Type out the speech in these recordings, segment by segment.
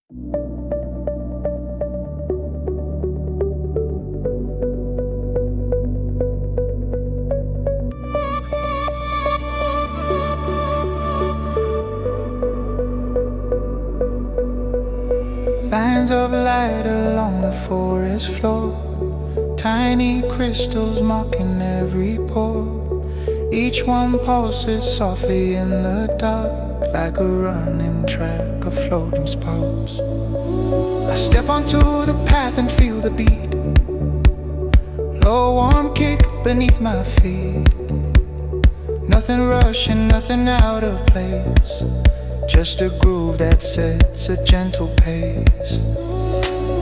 Lines of light along the forest floor, tiny crystals marking every pore. Each one pulses softly in the dark, like a running track of floating sparks. I step onto the path and feel the beat, low warm kick beneath my feet. Nothing rushing, nothing out of place, just a groove that sets a gentle pace.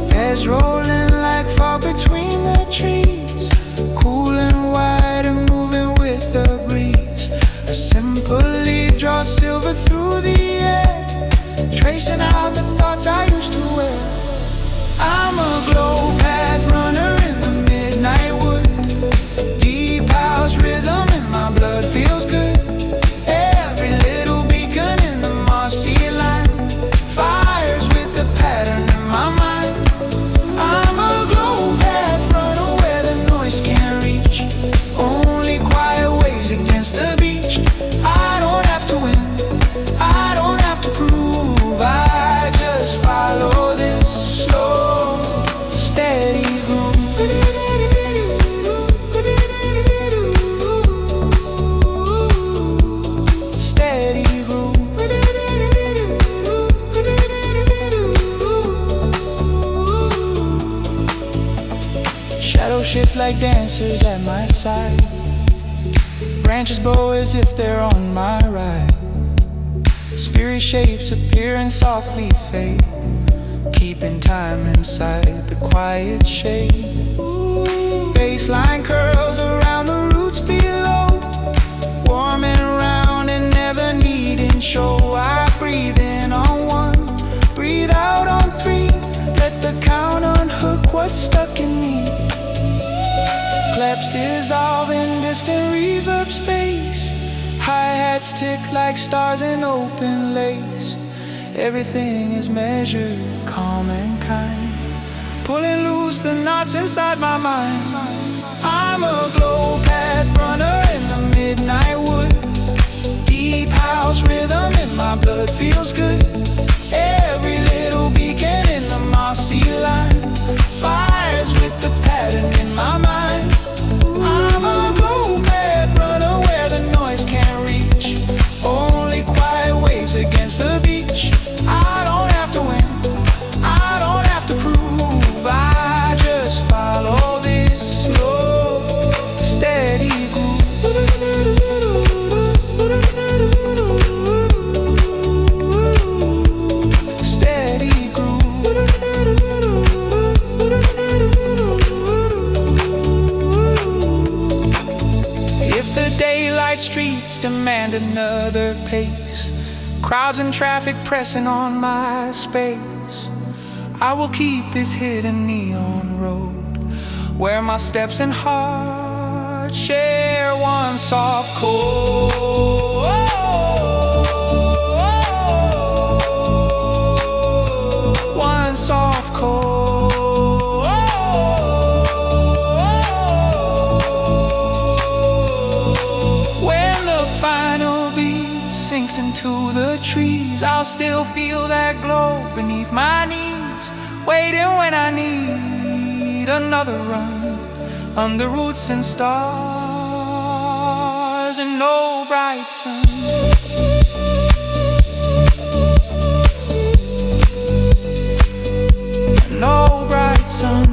Bears rolling like fog between the trees, cool and wide and moving with the breeze. I simply draw silver through the air, tracing out the thoughts I used to wear. I'm a glow path runner in the midnight wood, deep house rhythm in my blood feels good. Every little beacon in the mossy line fires with the pattern in my mind. I'm a glow path runner where the noise can't reach, only quiet waves against the beach. I don't have to win, I don't have to prove, I just follow this slow, steady groove. Steady groove. Shadows shift like dancers at my side, branches bow as if they're on my ride. Spirit shapes appear and softly fade, keeping time inside the quiet shade. Baseline curls around the roots below, warm and round and never needing show. I breathe in on one, breathe out on three, let the count unhook what's stuck in me. Claps dissolve in distant reverb space, hi-hats tick like stars in open lace. Everything is measured, calm and kind, pulling loose the knots inside my mind. I'm a glow path runner in the midnight wood, deep house rhythm in my blood feels good. Every little beacon in the mossy line fires with the pattern in my mind. I'm a glow path runner where the noise can't reach, only quiet waves against the beach. I don't have to win, I don't have to prove, I just follow this slow, steady groove. Steady groove. If the daylight streets demand another pace, crowds and traffic pressing on my space, I will keep this hidden neon road, where my steps and heart share one soft chord. One soft chord. When the final beat sinks into the trees, I'll still feel that glow beneath my knees, waiting when I need another run under roots and stars and no bright sun. No bright sun.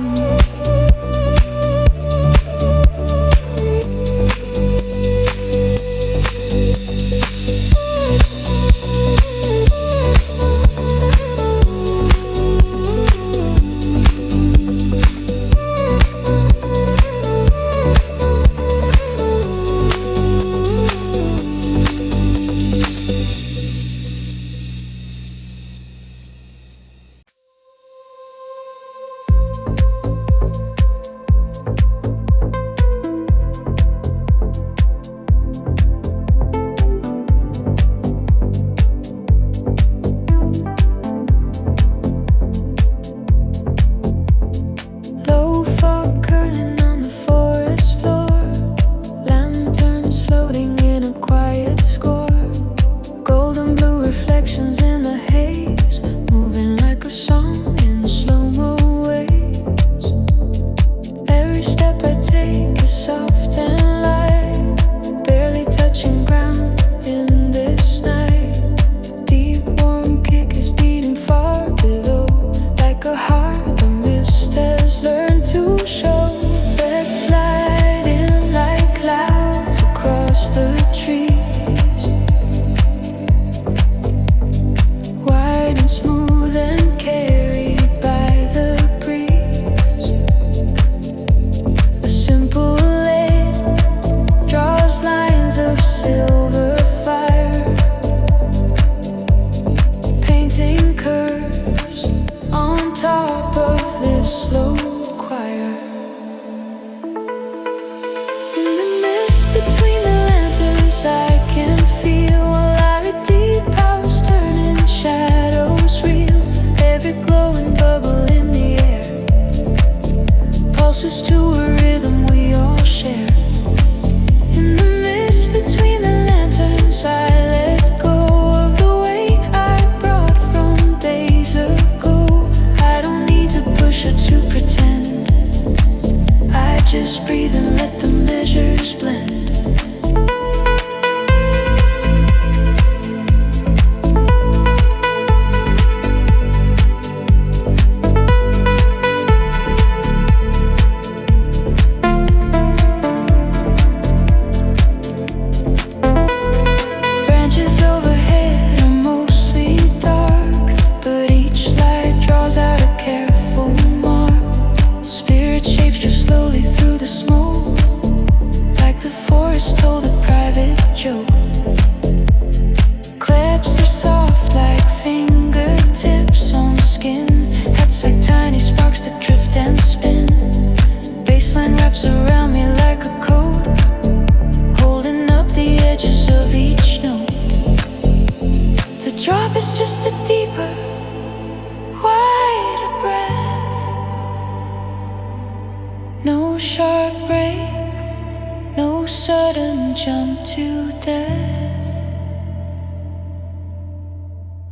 and jump to death.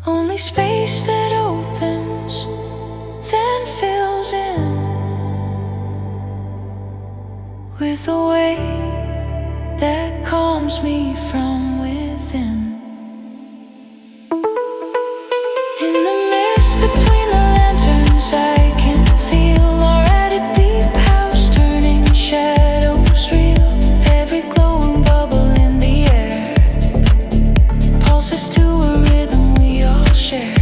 Only space that opens, then fills in with a wave that calms me from within. In the mist between the lanterns, I can feel already deep house turning shadows real. Every glowing bubble in the air pulses to a rhythm we all share.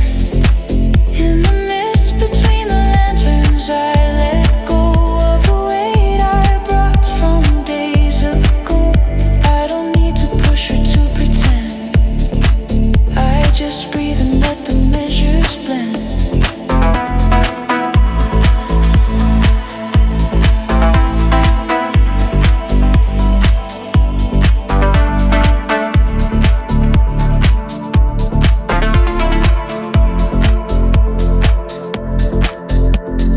In the mist between the lanterns, I let go of the weight I brought from days ago. I don't need to push or to pretend. I just breathe and let the measures blend.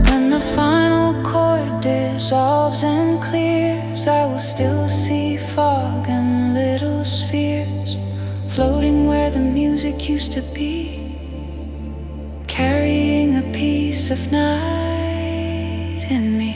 When the final chord dissolves and clears, I will still see fog and little spheres floating where the music used to be, carrying a piece of night in me.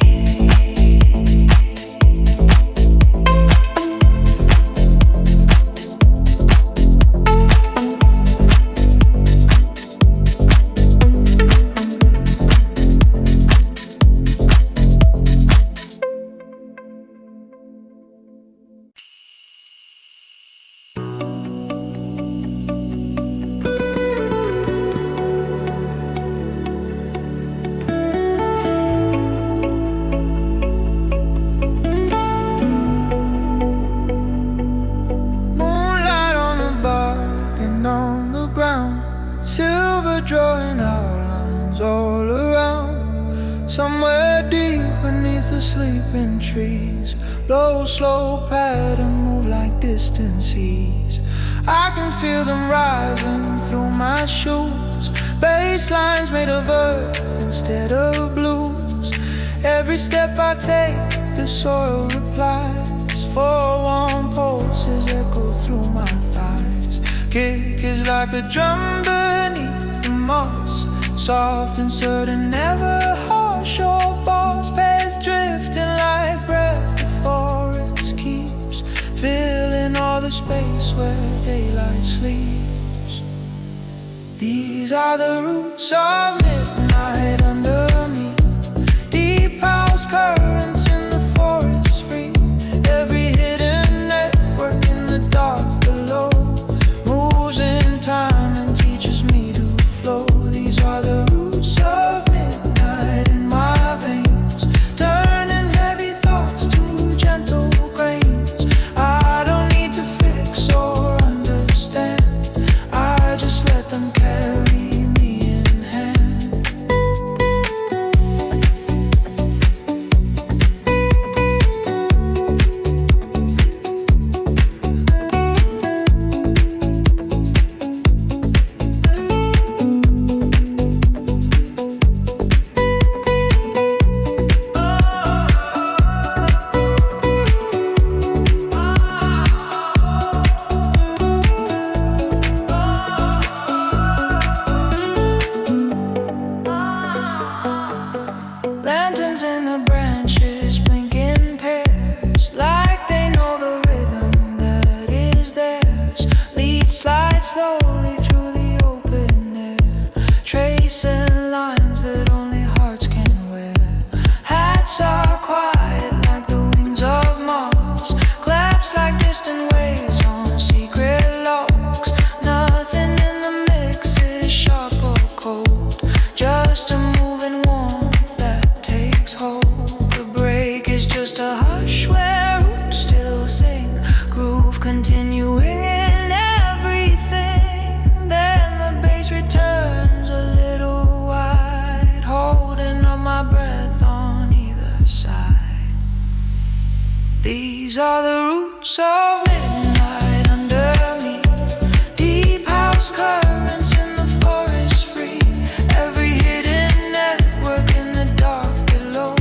Silver drawing outlines all around. Somewhere deep beneath the sleeping trees, low, slow pattern move like distant seas. I can feel them rising through my shoes. Bass lines made of earth instead of blues. Every step I take, the soil replies. Four warm pulses echo through my thighs. Kick is like a drum beneath the moss, soft and certain, never harsh or boss. Past drifting like breath, the forest keeps filling all the space where daylight sleeps. These are the roots of midnight under me, deep house currents in the forest free. Every hidden network in the dark below moves in time and teaches me to flow. These are the roots of midnight in my veins, turning heavy thoughts to gentle grains. I don't need to fix or understand, I just let them carry me in hand. Lanterns in the branches blink in pairs, like they know the rhythm that is theirs. Leads slide slowly through the open air, tracing lines that only hearts can wear. Hats are quiet like the wings of moths, claps like distant waves on secret logs. Nothing in the mix is sharp or cold, just a moving warmth that takes hold. The break is just a hush where roots still sing, groove continuing in everything. Then the bass returns a little wide, holding up my breath on either side. These are the roots of midnight under me, deep house currents in the forest free. Every hidden network in the dark below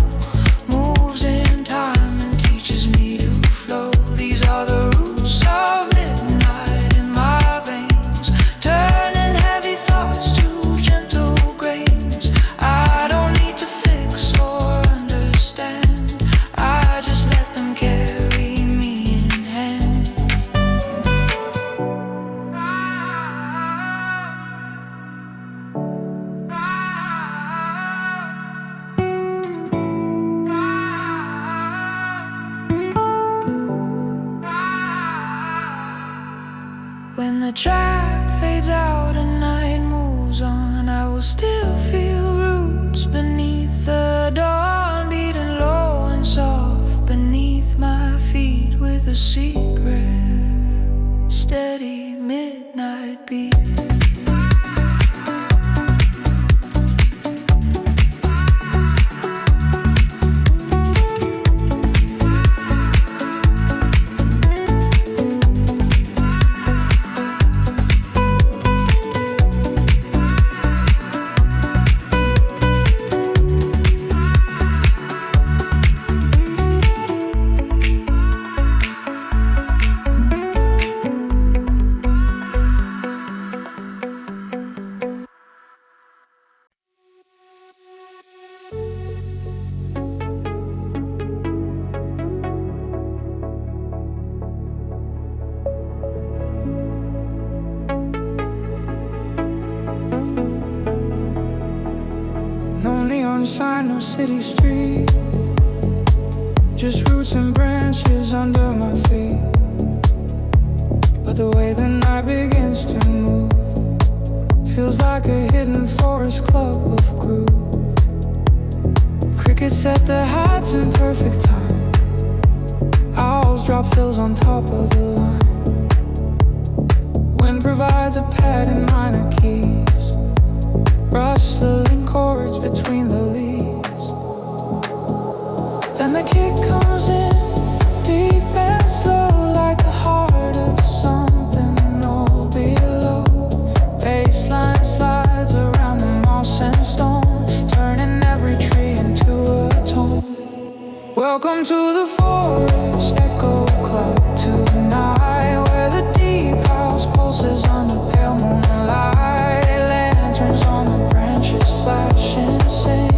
moves in time and teaches me to flow. These are the roots track fades out and night moves on, I will still feel roots beneath the dawn, beating low and soft beneath my feet with a secret, steady midnight beat. No neon sign, no city street, just roots and branches under my feet. But the way the night begins to move feels like a hidden forest club of groove. Crickets set their hats in perfect time, owls drop fills on top of the line. Wind provides a pad in minor keys, rustling chords between the leaves. Then the kick comes in, deep and slow, like the heart of something old below. Bassline slides around the moss and stone, turning every tree into a tone. Welcome to the forest echo club tonight, where the deep house pulses under pale moonlight. Lanterns on the branches flash and sink,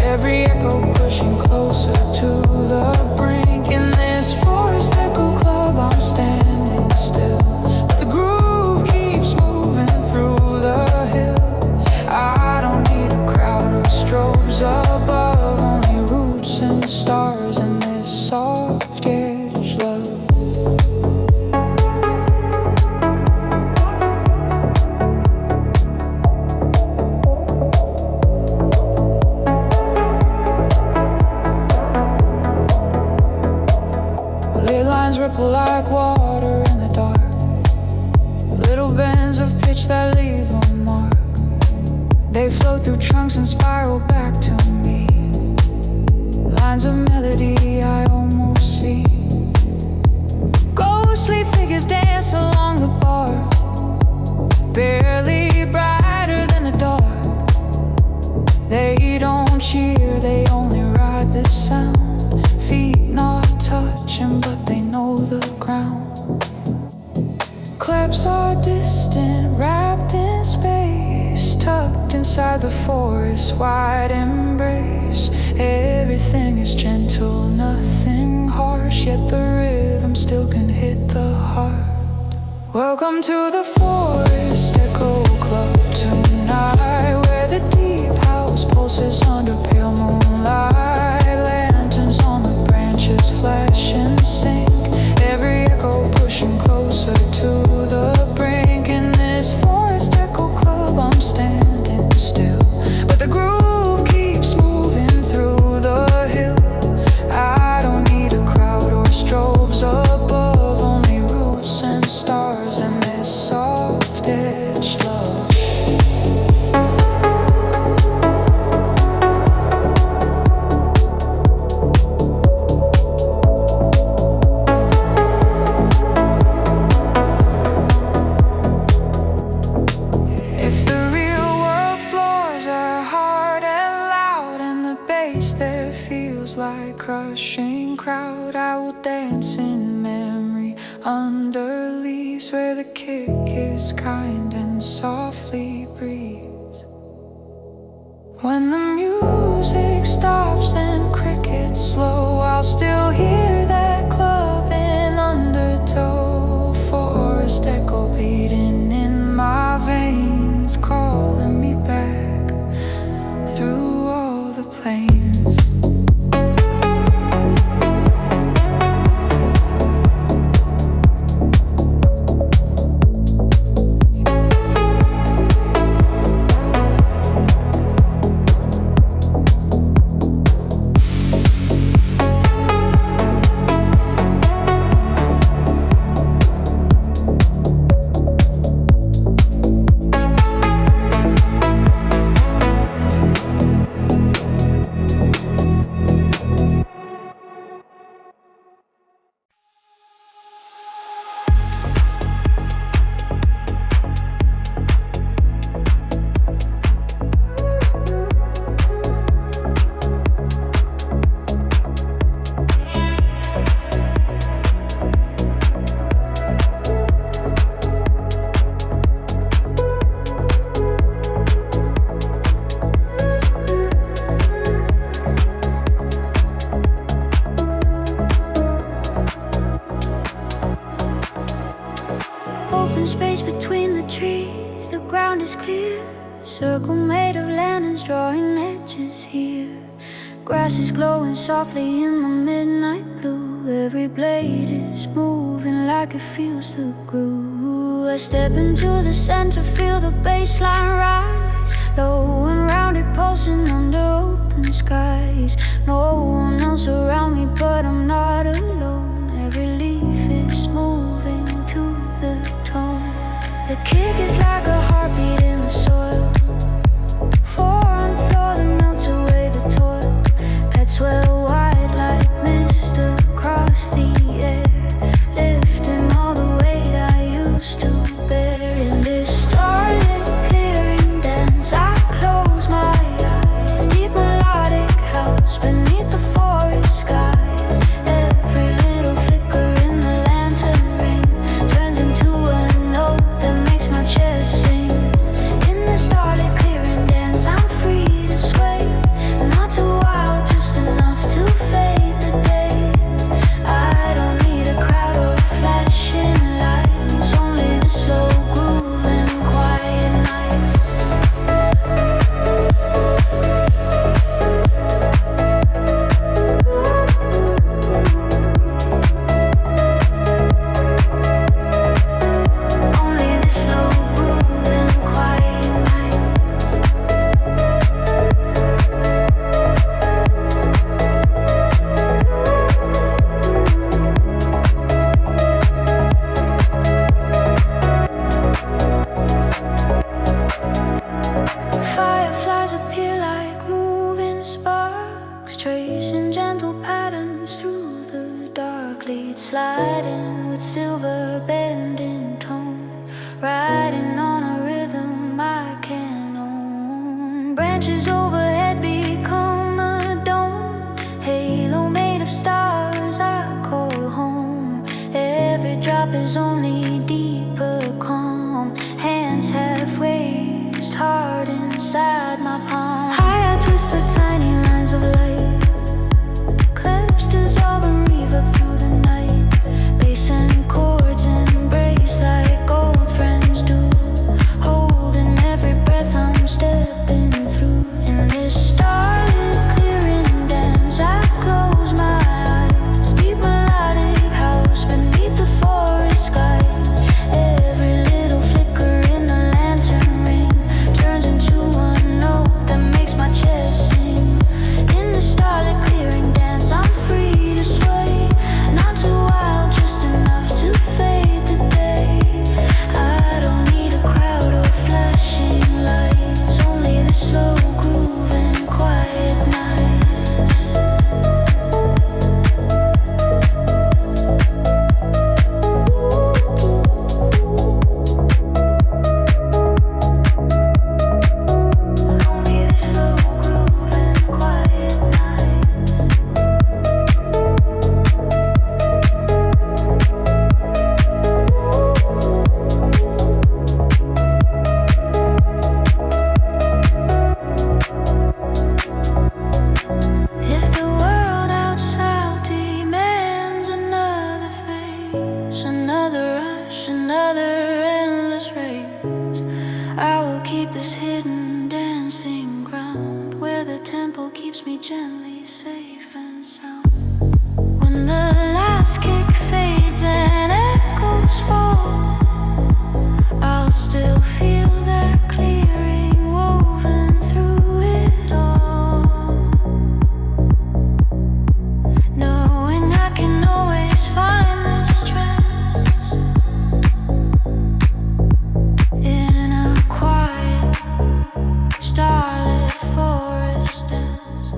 every echo pushing closer to the brink. In this forest echo club I'm standing still, but the groove keeps moving through the hill. I don't need a crowd or strobes above, only roots and stars and this soft edge love. Ley lines ripple like water in the dark, little bends of pitch that leave a mark. They flow through trunks and spiral back to me, lines of melody I almost see. Ghostly figures dance along the bar, barely brighter than the dark. They don't cheer, they only ride the sound. Feet not touching, but they know the ground. Claps are distant, wrapped in space, tucked inside the forest's wide embrace. Everything is gentle, nothing harsh, yet the rhythm still can hit the heart. Welcome to the forest echo club tonight, where the deep house pulses under pale moonlight. Lanterns on the branches flash and sink, every echo pushing closer to the brink. In this forest echo club I'm standing still, but the groove keeps moving through the hill. I don't need a crowd or strobes above, only roots and stars and this soft edge love. If the real world floors are hard and loud, and the bass there feels like crushing crowd, I will dance in memory under leaves, where the kick is kind and softly breathes. When the music stops and crickets slow, I'll still hear that club in undertow. Forest echo beating in my veins, calling me back through all the plains. drawing edges here. Grass is glowing softly in the midnight blue. Every blade is moving like it feels the groove. I step into the center, feel the bassline rise, low and rounded, pulsing under open skies. No one else around me, but I'm not alone. Every leaf is moving to the tone. The kick is like a heartbeat in the soil. Forearm floor that melts away the toil. Pets swell wide like mist across the air, lifting all the weight I used to bear. In this starlit clearing dance, I close my eyes. Deep melodic house beneath the forest skies. Every little flicker in the lantern ring turns into a note that makes my chest sing. In this starlit clearing dance, I'm free to sway. Not too wild, just enough to fade the day. I don't need a crowd or flashing lights, only the slow groove and quiet nights. Only the slow groove and quiet nights. Fireflies appear like moving sparks, tracing gentle patterns through the dark. Lead sliding with silver bending tone, riding on a rhythm I can own. Branches overhead become a dome, halo made of stars I call home. Every drop is only deeper calm. Hands half raised, heart inside my palm. Hi-hats whisper tiny lines of light. Clips dissolve and reverb through the night. Bass and chords embrace like old friends do, holding every breath I'm stepping through. In this starlit clearing dance, I close my eyes. Deep melodic house beneath the forest skies. Every little flicker in the lantern ring turns into a note that makes my chest sing. In the starlit clearing dance, I'm free to sway. Not too wild, just enough to fade the day. I don't need a crowd or flashing lights, only the slow groove and quiet nights. Only the slow groove and quiet nights. If the world outside demands another phase, another rush, another endless race, I will keep this hidden dancing ground where the tempo keeps me gently safe and sound. When the last kick fades and echoes fall, I'll still feel that clearing woven through it all, knowing I can always find this trance in a quiet, starlit forest dance.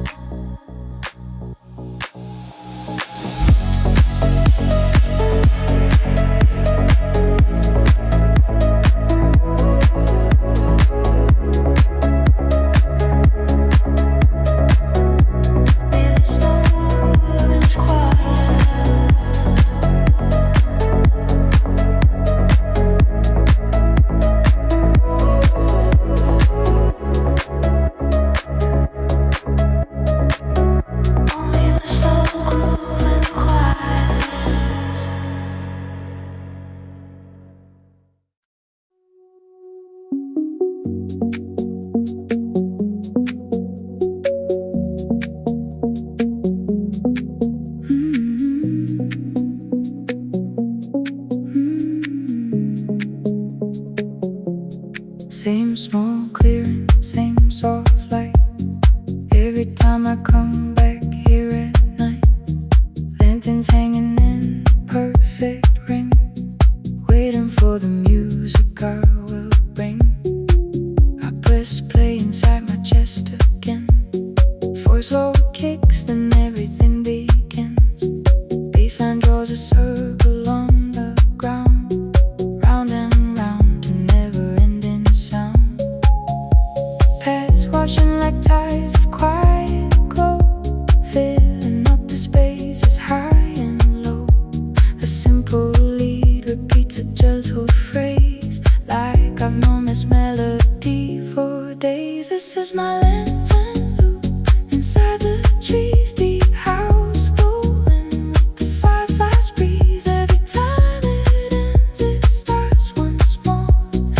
time I come back here at night, lanterns hanging in perfect ring, waiting for the music I will bring. I press play inside my chest again. 4 slow kicks, then everything begins. Bassline draws a circle on the ground, round and round, a never-ending sound. Past washing like tides of quiet glow, filling up the spaces high and low. A simple lead repeats a gentle phrase, like I've known this melody for days. This is my lantern loop inside the trees, deep house glowing with the fireflies breeze. Every time it ends, it starts once more.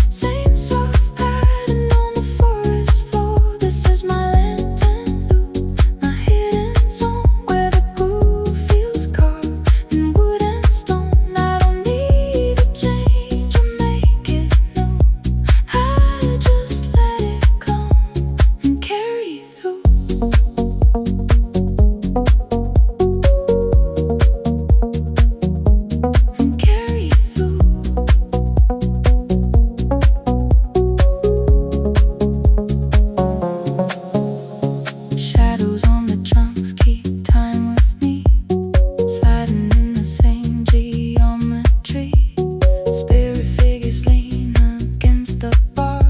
Same soft pattern on the forest floor. This is my lantern loop, my hidden zone, where the groove feels carved in wood and stone. I don't need to change or make it new. I just let it come and carry through. And carry through. Shadows on the trunks keep time with me, sliding in the same geometry. Spirit figures lean against the bar,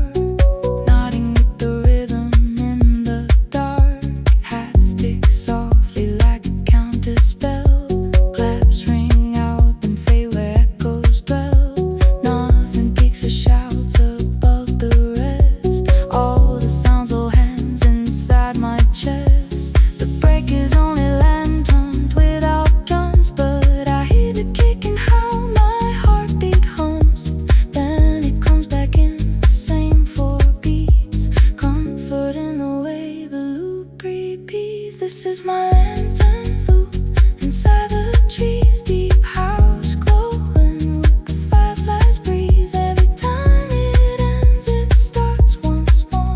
nodding with the rhythm in the dark. Hats stick softly like a counter spell. Claps ring out and fade where echoes dwell. Nothing peaks or shouts above the rest. All the sounds hold hands inside my chest. The break is only lanterns without drums, but I hear the kick and how my heartbeat hums. Then it comes back in the same 4 beats, comfort in the way the loop repeats. This is my lantern loop inside the trees, deep house glowing with the fireflies breeze. Every time it ends, it starts once more.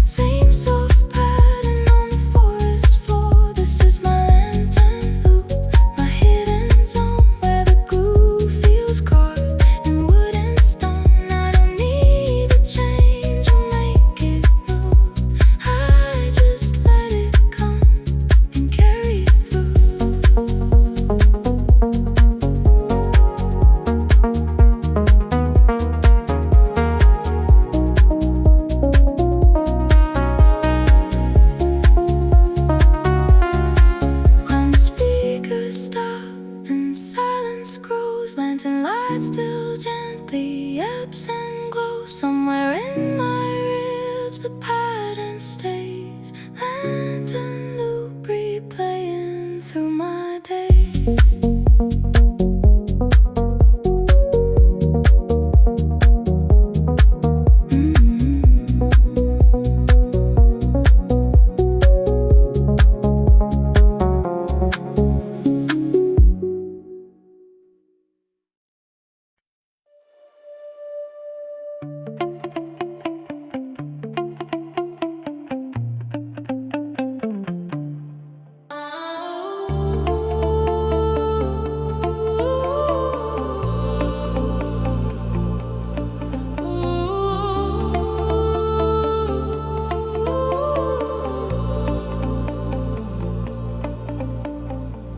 Same soft pattern on the forest floor. This is my lantern loop, my hidden zone, where the groove feels carved in wood and stone. I don't need to change or make it new. I just let it come and carry through. When speakers stop and silence grows, lantern light still gently ebbs and glows. Somewhere in my ribs the pattern stays, lantern loop replaying through my days.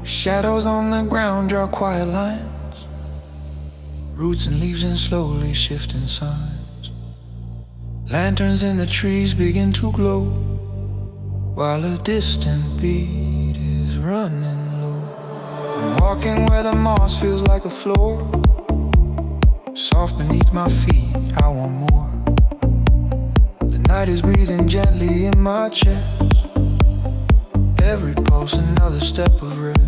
Shadows on the ground draw quiet lines, roots and leaves in slowly shifting signs. Lanterns in the trees begin to glow, while a distant beat is running low. I'm walking where the moss feels like a floor, soft beneath my feet, I want more. The night is breathing gently in my chest, every pulse another step of rest.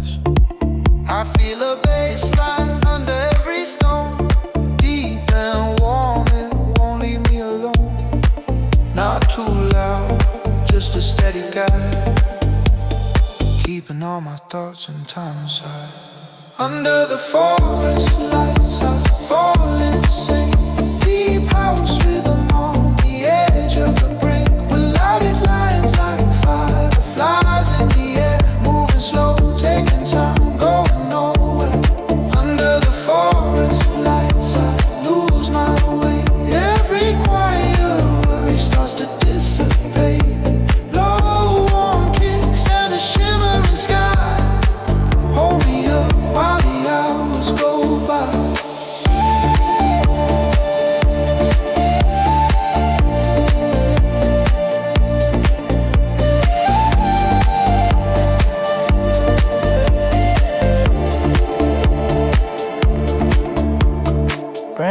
I feel a baseline under every stone, deep and warm, it won't leave me alone. Not too loud, just a steady guide, keeping all my thoughts and time inside. Under the forest lights I fall insane, deep house rhythm on the edge of the brink, with lighted lines like fireflies.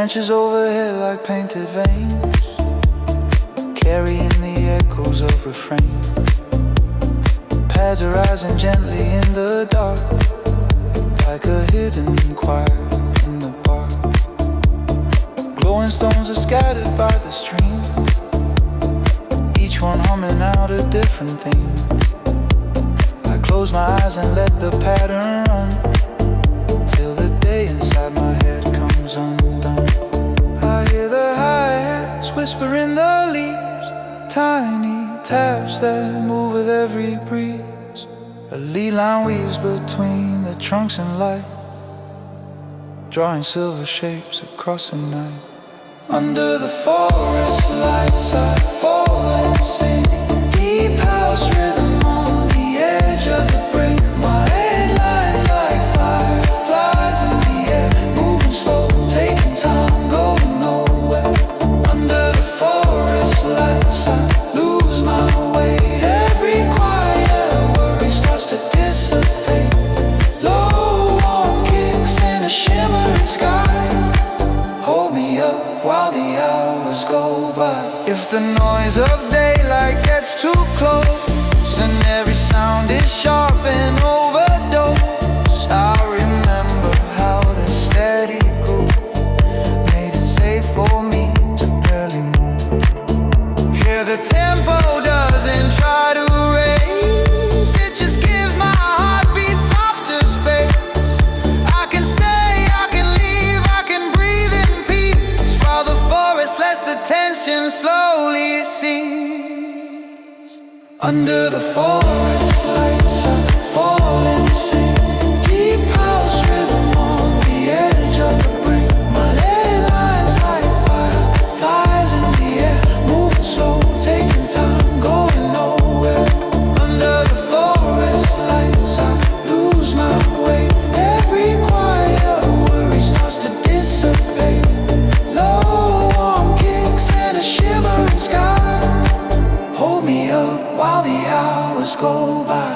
Branches overhead like painted veins, carrying the echoes of refrains. Pads are rising gently in the dark, like a hidden choir in the bar. Glowing stones are scattered by the stream, each one humming out a different theme. I close my eyes and let the pattern run, till the day inside my head comes undone. I hear the hi-hats whisper in the leaves, tiny taps that move with every breeze. A lead line weaves between the trunks and light, drawing silver shapes across the night. Under the forest lights I fall and sing, deep house rhythm on the edge of the brink. My headlights like fireflies in the air, moving slow, taking time, going nowhere. Under the forest lights I lose my weight, every quiet worry starts to dissipate. Low warm kicks in a shimmering sky, hold me up while the hours go by. If the noise of daylight gets too close and every sound is sharp and overdosed, I'll remember how the steady groove made it safe for me to barely move. Here the tempo doesn't try to race, it just gives my heartbeat softer space. I can stay, I can leave, I can breathe in peace, while the forest lets the tension slowly sink. Under the forest lights I fall and sing, deep house rhythm on the edge of the brink. My lead lines like fireflies in the air, moving slow, taking time, going nowhere. Under the forest lights I lose my way, every quiet worry starts to dissipate. Low warm kicks and a shimmering sky, hold me up while the hours go by.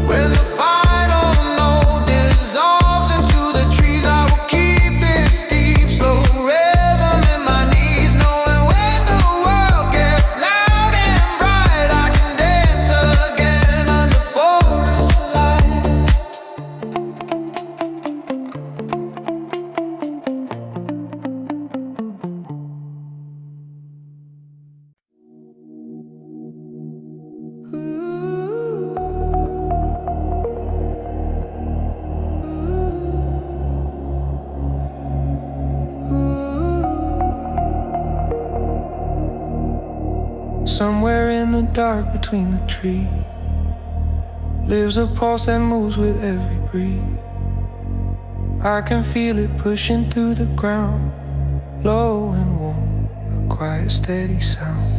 When the final note dissolves into the trees, I will keep this deep, slow rhythm in my knees, knowing when the world gets loud and bright, I can dance again under forest lights. Somewhere in the dark between the trees lives a pulse that moves with every breeze. I can feel it pushing through the ground, low and warm, a quiet steady sound.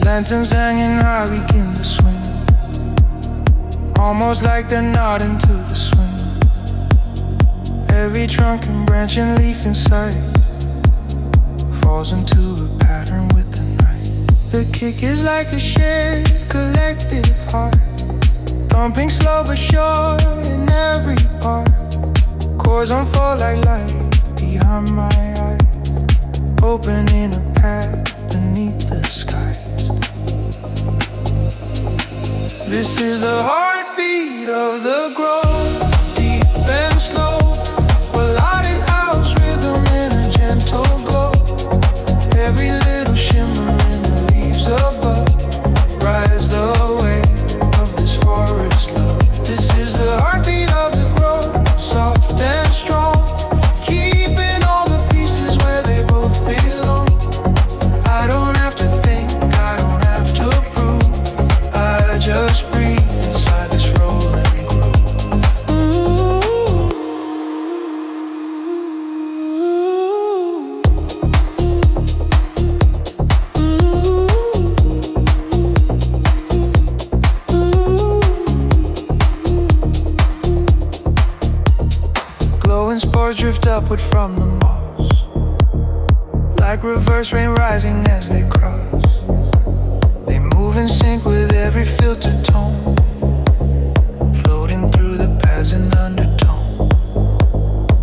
Lanterns hanging high begin to swing, almost like they're nodding to the swing. Every trunk and branch and leaf in sight falls into a pattern with the night. The kick is like a shared collective heart, thumping slow but sure in every part. Chords unfold like light behind my eyes, opening a path beneath the skies. This is the heartbeat of the grove, deep and slow, a lighted house rhythm in a gentle glow. Every little shimmer in the leaves above rise the wave of this forest love. This is the heartbeat of the grove, soft and strong, keeping all the pieces where they both belong. I don't have to think, I don't have to prove, I just breathe inside this rolling groove. Ooh. Glowing spores drift upward from the moss, like reverse rain rising as they cross. They move in sync with every filtered tone, floating through the paths in undertone.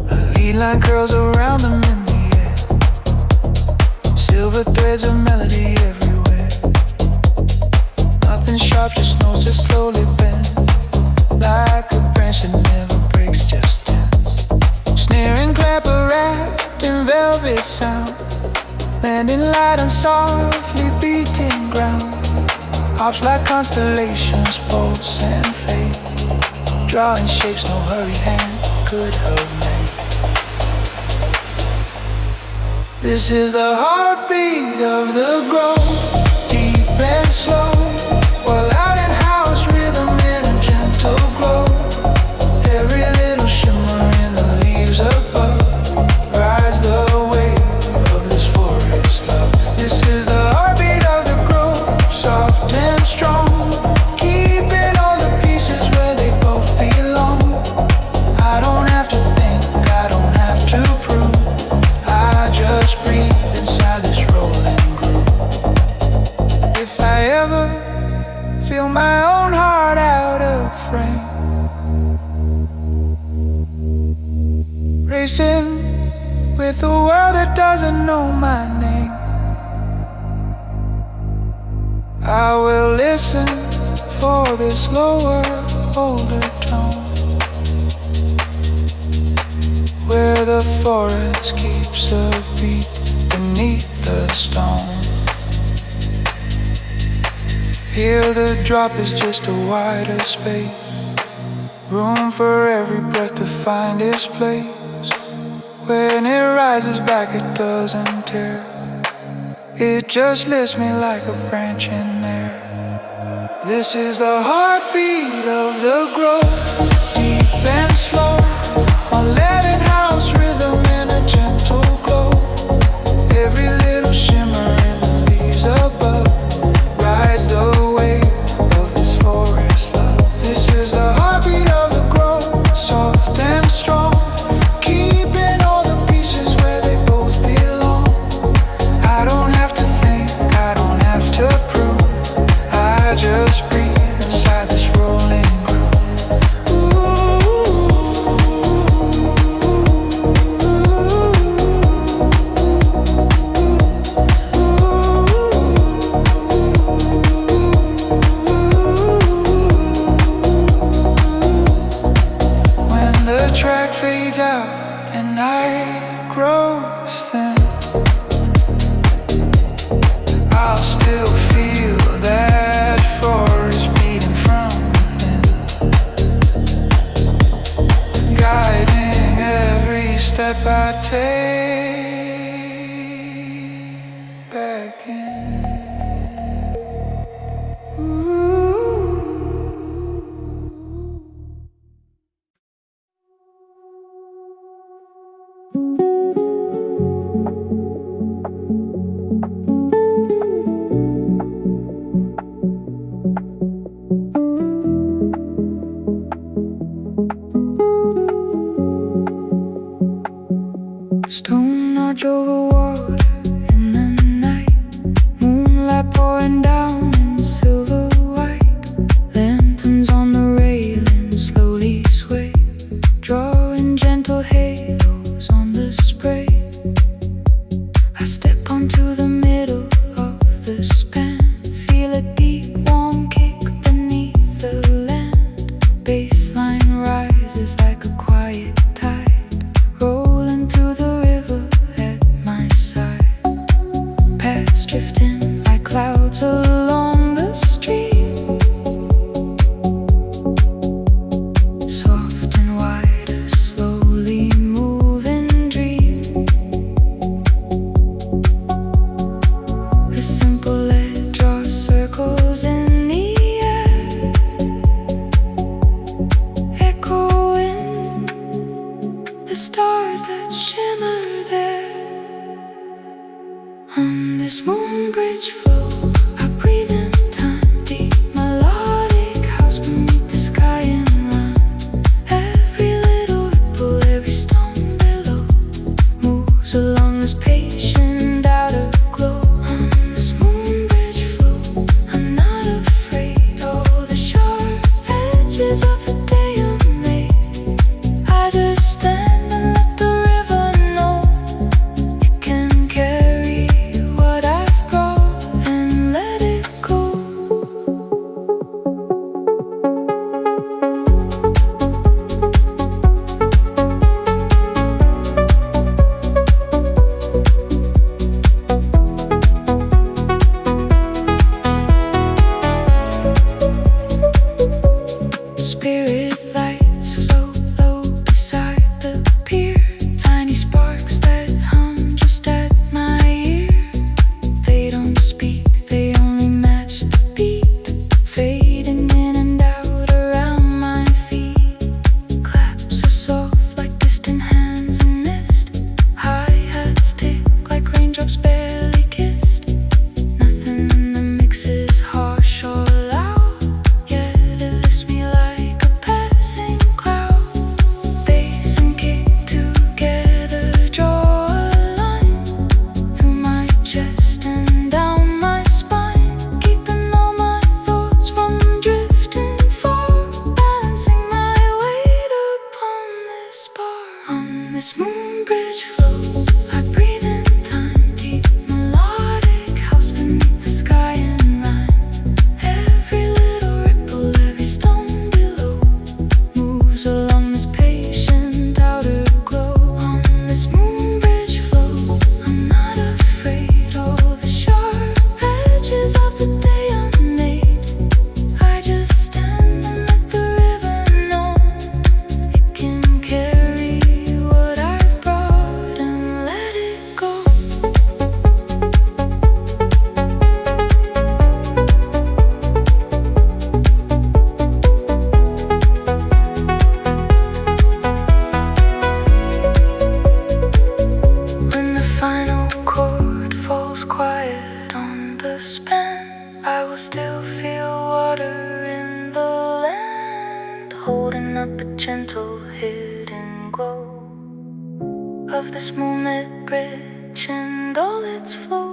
A lead line curls around them in the air, silver threads of melody everywhere. Nothing sharp, just notes that slowly bend, like a branch that never breaks, just tense. Snare and clapper wrapped in velvet sound, landing light on softly beating ground. Hops like constellations pulse and fade, drawing shapes no hurried hand could have made. This is the heartbeat of the grove, deep and slow, while out in house rhythm in a gentle glow. Every little shimmer in the leaves above rides the wave of this forest love. This is the heartbeat of the grove, soft and strong, keeping all the pieces where they both belong. I don't have to think, I don't have to prove, I just breathe inside this rolling groove. If I ever feel my own heart out of frame, racing with a world that doesn't know my name, I will listen for this lower, older tone, where the forest keeps a beat beneath the stone. Here the drop is just a wider space, room for every breath to find its place. When it rises back it doesn't tear, it just lifts me like a branch in air. This is the heartbeat of the grove, deep and slow, a letting house rhythm in a gentle glow. Every little shimmer in the leaves above rides the wave of this forest love. This is the heartbeat of the grove, soft and strong, keeping all the pieces where they both belong. I don't have to think, I don't have to prove, I just breathe inside this rolling groove. When the track fades out and night grows thin, I'll still feel that forest beating from within, guiding every step I take back in. Ooh. of the day unmade. I just stand and let the river know it can carry what I've brought and let it go. Spirit lights float low beside the pier. Tiny sparks that hum just at my ear. They don't speak, they only match the beat, fading in and out around my feet. Claps are soft like distant hands in mist. Hi-hats tick like raindrops barely kissed. Nothing in the mix is harsh or loud, yet it lifts me like a passing cloud. Bass and kick together draw a line through my chest and down my spine, keeping all my thoughts from drifting far, balancing my weight upon this bar. On this moon bridge float, I breathe in time, deep melodic house beneath the sky and rhyme. Every little ripple, every stone below moves along this patient outer glow. On this moon bridge float, I'm not afraid. All the sharp edges of the day unmade. I just stand and let the river know it can carry what I've brought and let it go. When the final chord falls quiet on the span, I will still feel water in the land, holding up a gentle hidden glow of this moonlit bridge and all its flow.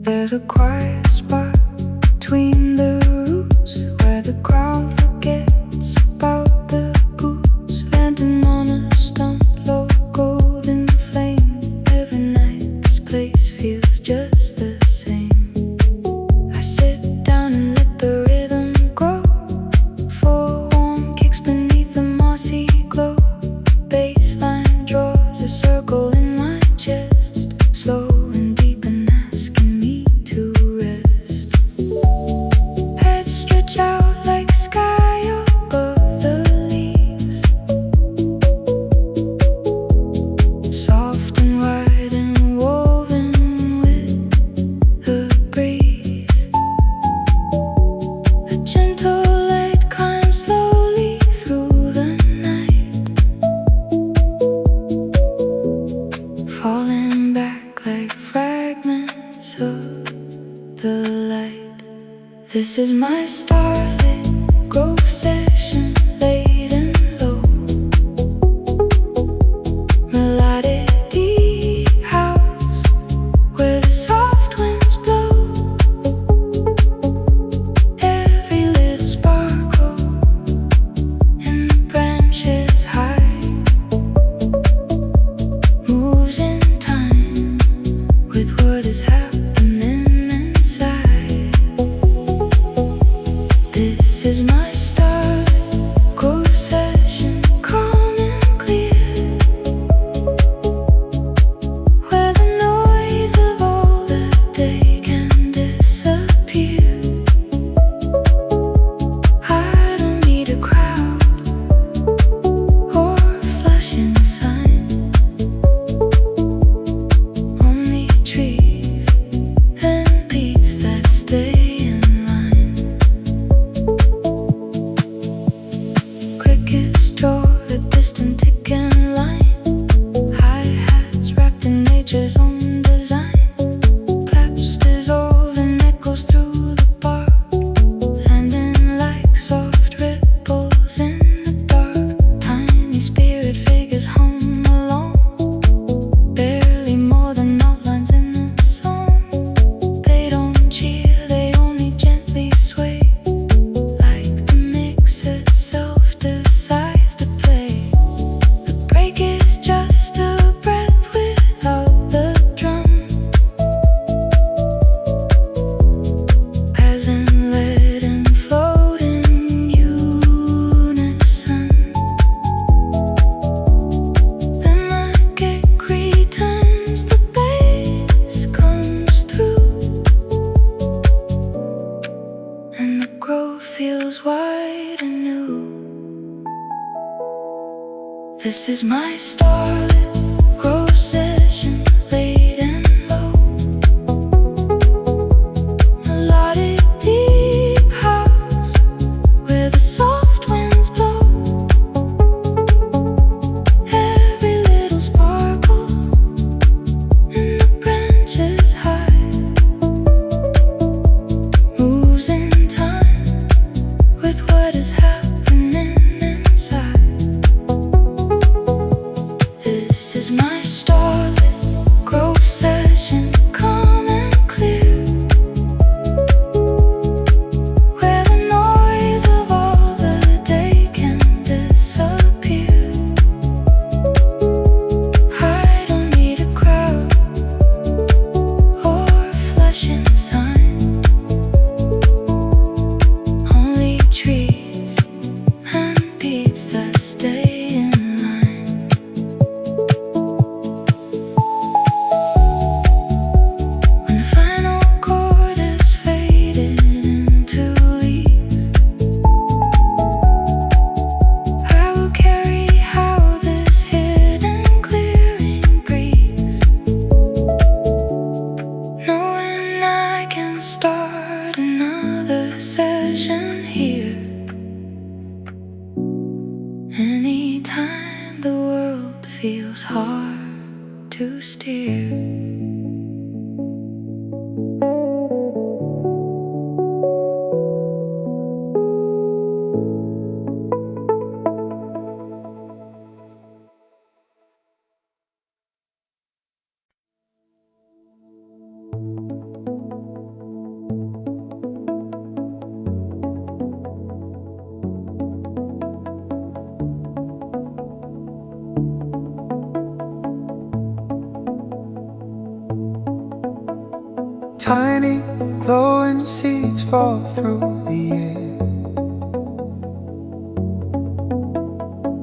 There's a quiet spot between the roots where the ground forgets about the boots, landing on a stump, low golden flame. Every night this place feels just the same. I sit down and let the rhythm grow, 4 warm kicks beneath the mossy glow. Bassline draws a circle in my chest, slow and deep and asking me to rest. Head stretch out like sky above the leaves, soft and wide and woven with the breeze. A gentle light climbs slowly through the night, falling back like fragments of the light. This is my starlit grove session, laid and low. Melodic deep house where the soft winds blow. Every little sparkle in the branches high moves in time with what is happening inside. This This is my starlit grove session, late and low. Melodic deep house where the soft winds blow. Every little sparkle in the branches high moves in time with what is happening inside. This is my starlit grove session, calm and clear, where the noise of all the day can disappear. I don't need a crowd or flashing sign, only trees and beats that stay in line. When the final chord is faded into leaves, I will carry how this hidden clearing breathes, knowing I can start another session here anytime the world feels hard to steer. Tiny glowing seeds fall through the air,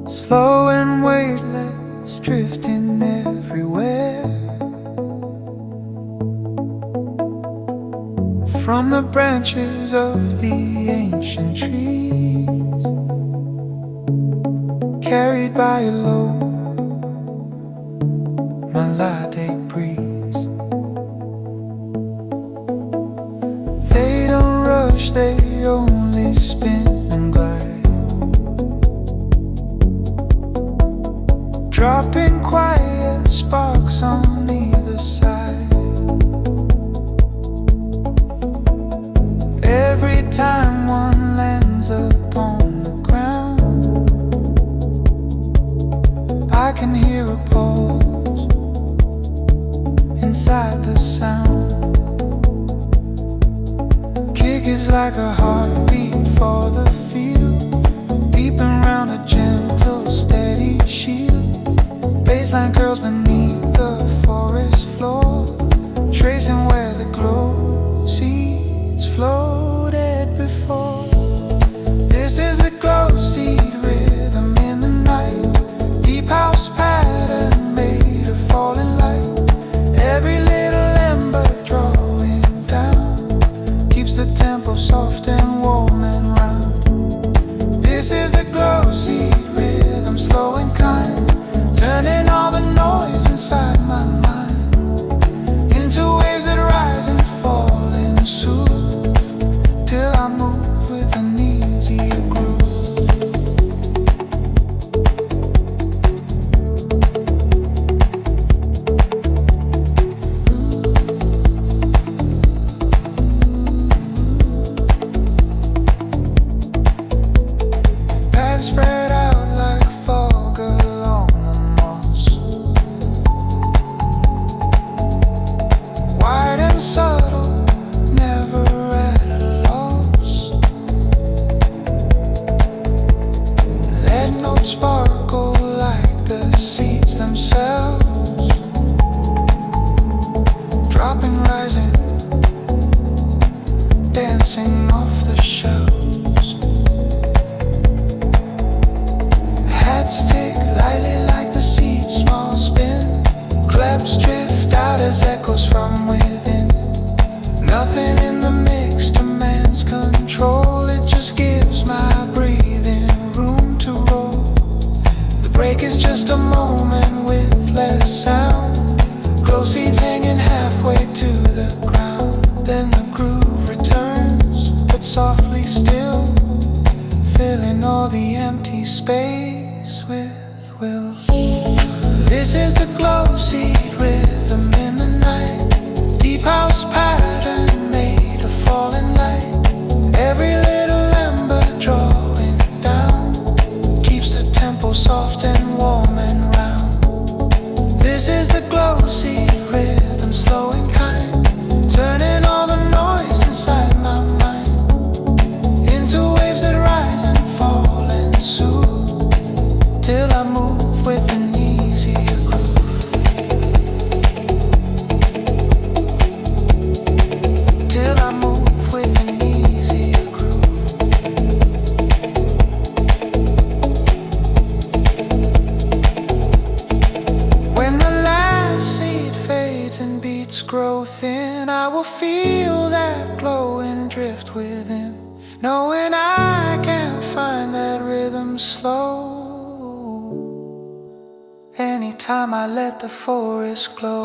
slow and weightless, drifting everywhere. From the branches of the ancient trees, carried by a low melodic breeze. They don't rush, they only spin and glide, dropping quiet sparks on either side. Every time one lands upon the ground, I can hear a pulse inside the sound. Kick is like a heartbeat for the field, deep and round a gentle, steady shield. Baseline curls beneath the forest floor, tracing where the glow seeds floated before. This is the glow seed rhythm in the night, deep house pattern made of falling light. Every little ember drawing down keeps the tempo soft and warm and round. This is the glow seed rhythm, slow and kind, turning all the noise inside my mind into waves that rise and fall and soothe, till I move with an easier groove. Paths spread out like fog along the moss, wide and subtle, never at a loss. Let notes sparkle like the seeds themselves, dropping, rising, dancing off the shelves. Hats take lightly like the seeds, small spin, claps drift out as echoes from within. Nothing in the mix demands control, it just gives my breathing room to roll. The break is just just a moment with less sound. Glow seeds hanging halfway to the ground. Then the groove returns, but softly still, filling all the empty space with will. This is the glow seed rhythm in the night. Deep house pattern made of falling light. Every little ember drawing down keeps the tempo soft and warm and round. This is the glow seed rhythm, slow and kind, turning all the noise inside my mind into waves that rise and fall and soothe, till I move with an easier groove. Till I move with an easier groove. When the last seed fades and beats grow thin, I will feel that glow and drift within, knowing I can't find that rhythm slow anytime I let the forest glow.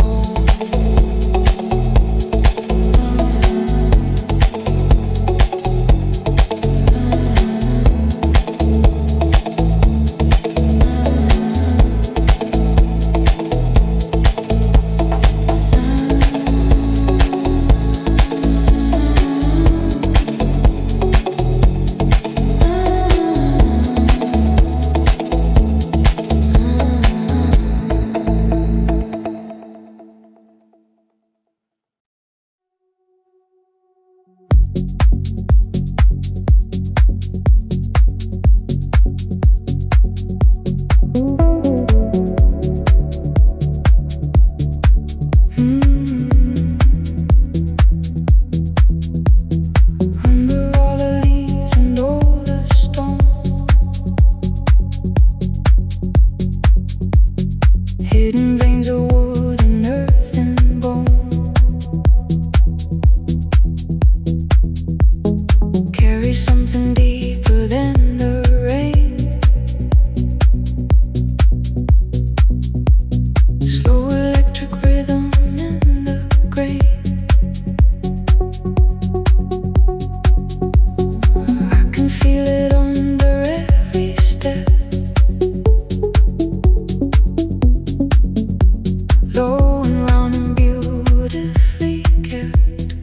Hidden veins of wood and earth and bone, carry something deeper than the rain. Slow electric rhythm in the grain. I can feel it under every step. Low and round and beautifully kept,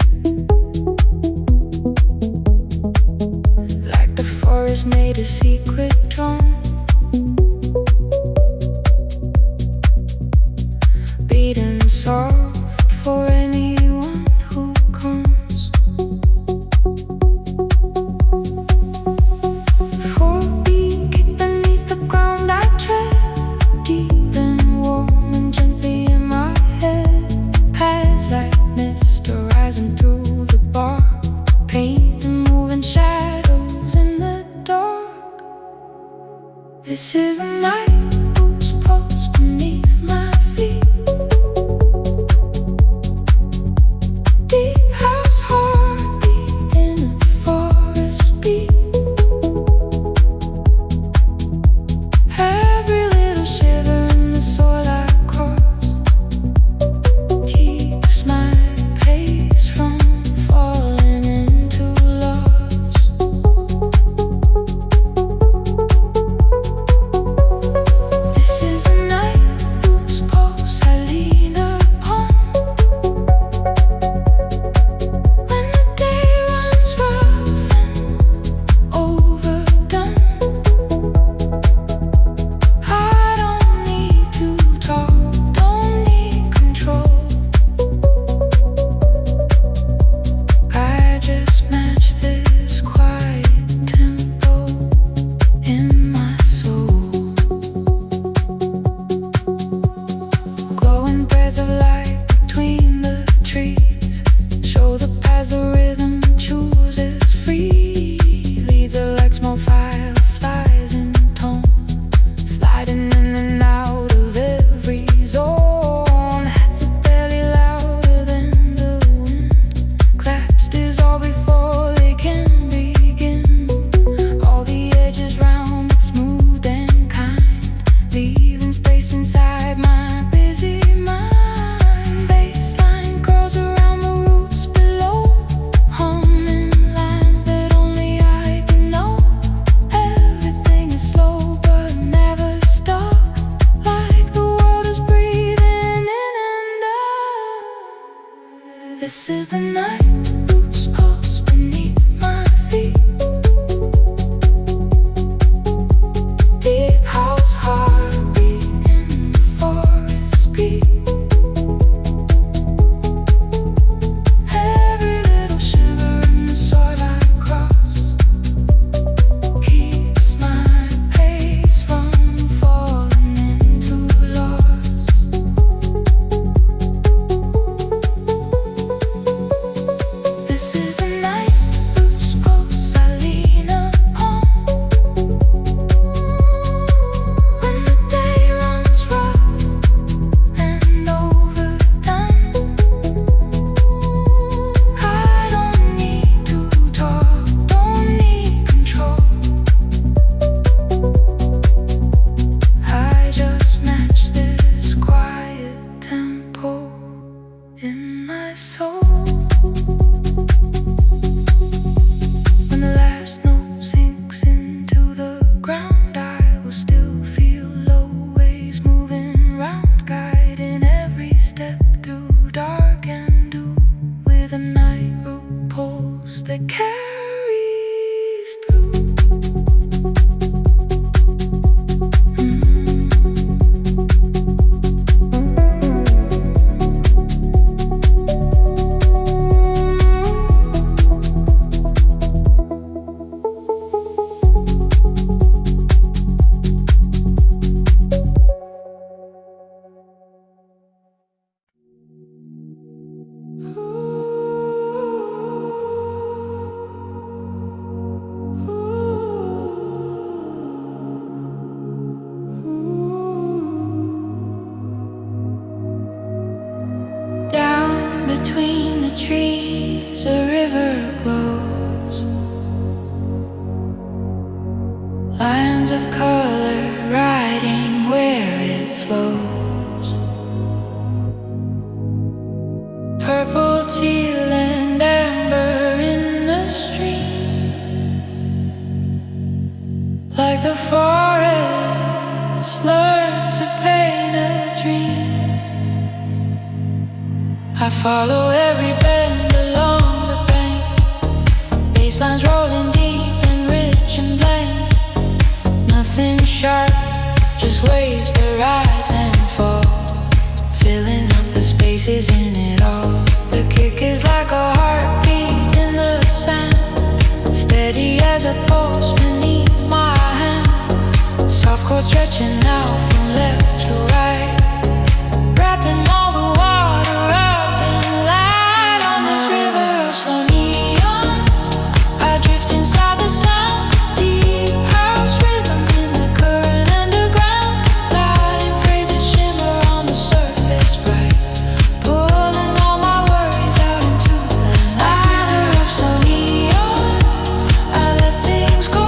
like the forest made a secret drum, beating soft for anyone who comes. 4 beat kick beneath the ground I tread, deep and warm and gently in my head. Paths like mist rising through the bark, paint and moving shadows in the dark. This is the night whose pulse beneath my feet. This is the night, roots pulse beneath my feet. Deep house heartbeat in the forest beat. Every little shiver in the soil I cross keeps my pace from falling into loss. This is the night, roots pulse I lean upon. When the day runs rough and overdone, I don't need to talk, don't need control. I just match this quiet tempo in my soul. When the last note sinks into the ground, I will still feel low waves moving round, guiding every step through dark and dew, with a night root pulse that carries through. Down between the trees, a river glows. Lines of color riding where it flows. Purple, teal, and amber in the stream, like the forest learned to paint a dream. I follow every bend along the bank, basslines rolling deep and rich and blank. Nothing sharp, just waves that rise and fall, filling up the spaces in it all. The kick is like a heartbeat in the sand, steady as a pulse beneath my hand. Soft chords stretching out from left to right, wrapping all the water up in light. On this river of slow neon, I drift inside the sound. Deep house rhythm in the current underground. Lighting phrases shimmer on the surface bright, pulling all my worries out into the night. River of slow neon, I let things go,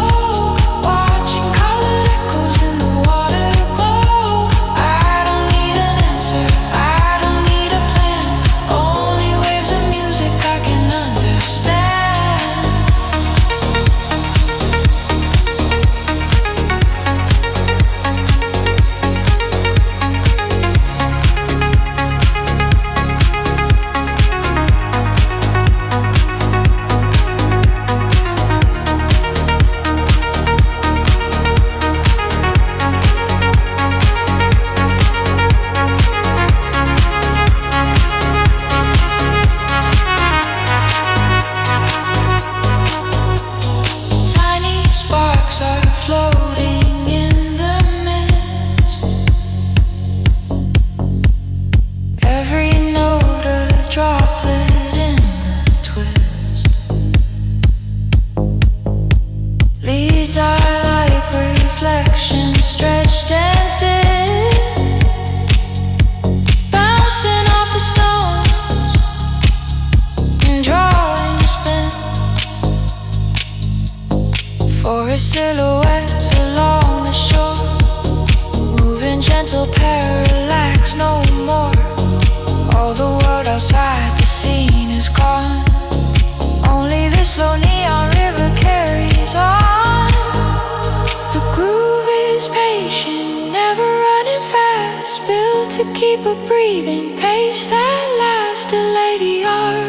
watching colored echoes in the water glow. I don't need an answer, I don't need a plan, only waves of music I can understand. Tiny sparks are floating in the mist, every note a droplet in the twist. Leaves are like reflections, stretched and thin, bouncing off the stones and drawing spin. Forest silhouettes along the shore, moving gentle, parallax no more. All the world outside the scene is gone, only this slow neon river carries on. The groove is patient, never running fast, built to keep a breathing pace that lasts to lay the art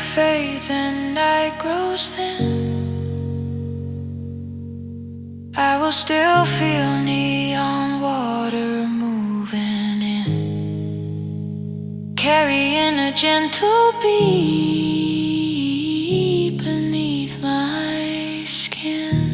fades and night grows thin, I will still feel neon water moving in, carrying a gentle beat beneath my skin.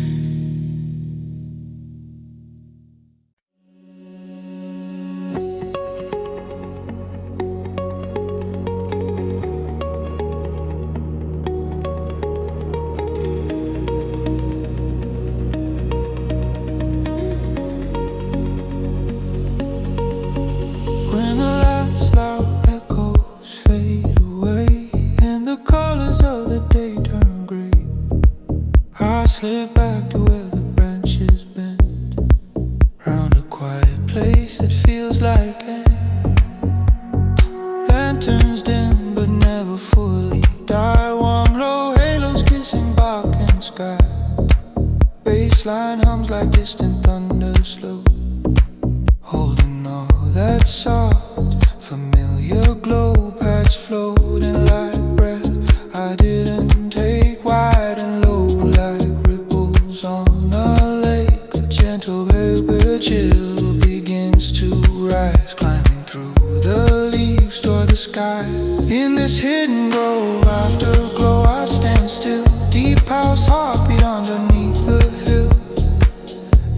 Slip back to where the branches bend, round a quiet place that feels like lanterns dim but never fully die. Warm low halos kissing bark and sky. Baseline hums like distant thunder slow, holding all that soft, familiar glow. Patch floating like breath I didn't take, wide and low like on a lake. A gentle vapor chill begins to rise, climbing through the leaves toward the sky. In this hidden grove, afterglow, I stand still. Deep house heartbeat underneath the hill.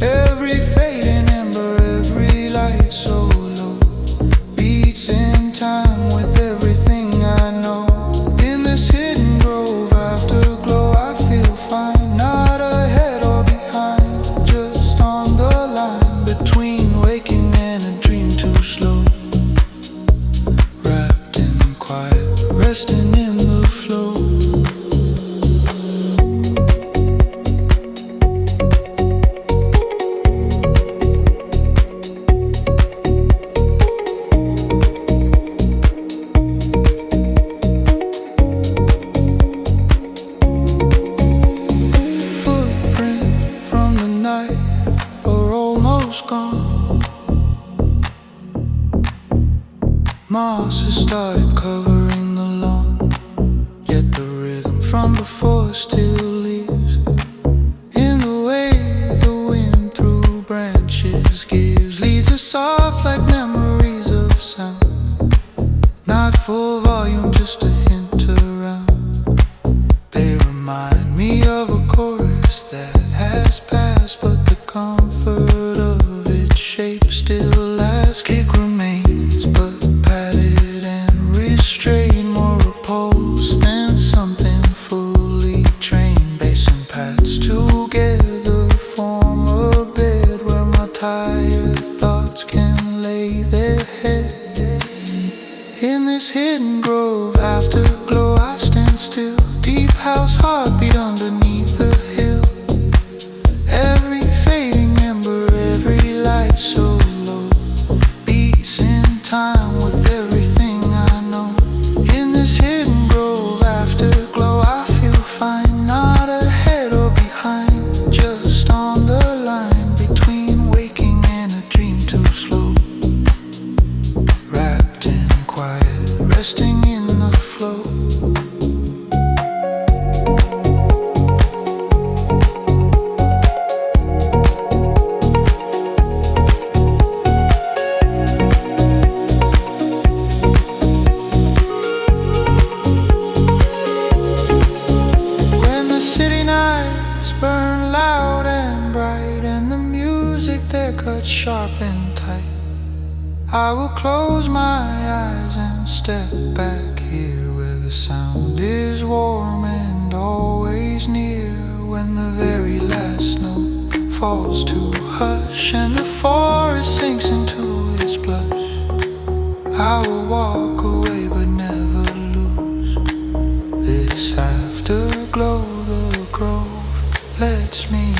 Every fading ember, every light so low, beats in time with everything I know. In this hidden grove, afterglow, I feel fine. Not ahead or behind, just on the line between waking and a dream too slow. Wrapped in quiet, resting in the flow. Gone. Moss has started covering the lawn, yet the rhythm from before still lives. In the way the wind through branches gives, leads us off like memories of sound. Not full volume, just a hint around. They remind me of a chorus that has passed, but the comfort of shape still lasts. Kick remains, but padded and restrained. More repose than something fully trained. Bass and pads together form a bed where my tired thoughts can lay their head. In this hidden grove, afterglow, I stand still. Deep house heartbeat underneath the hill. Every fading ember, every light so low, beats in time with everything I know. In this hidden grove, afterglow, I feel fine. Not ahead or behind, just on the line between waking and a dream too slow. Wrapped in quiet, resting in the flow. Burn loud and bright, and the music there cut sharp and tight. I will close my eyes and step back here where the sound is warm and always near. When the very last note falls to hush and the forest sinks into its blush, I will walk away but never lose this afterglow. The grove lets me use.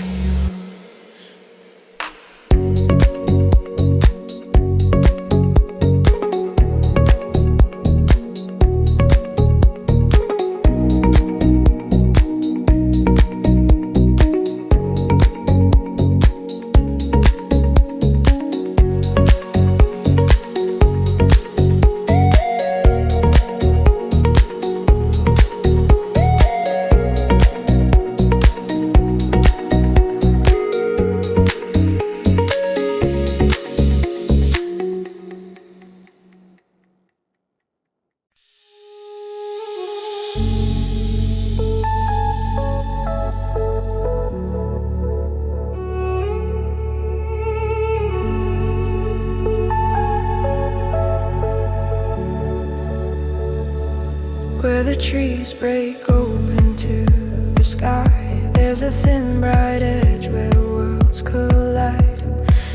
where the trees break open to the sky. There's a thin bright edge where worlds collide.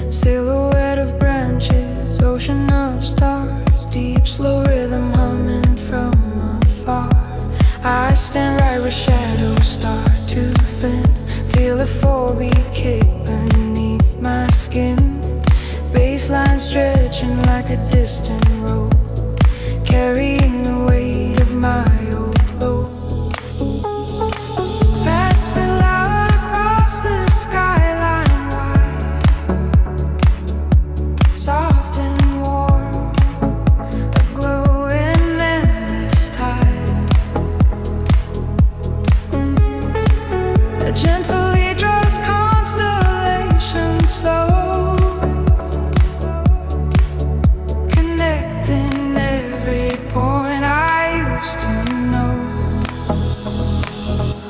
Silhouette of branches, ocean of stars, deep slow rhythm humming from afar. I stand right where shadows start to thin, feel the four-beat kick beneath my skin. Baseline stretching like a distant rope, carrying the weight of my old load. Bats spill out across the skyline wide, soft and warm, aglow in endless tide. A gently draws constellations slow,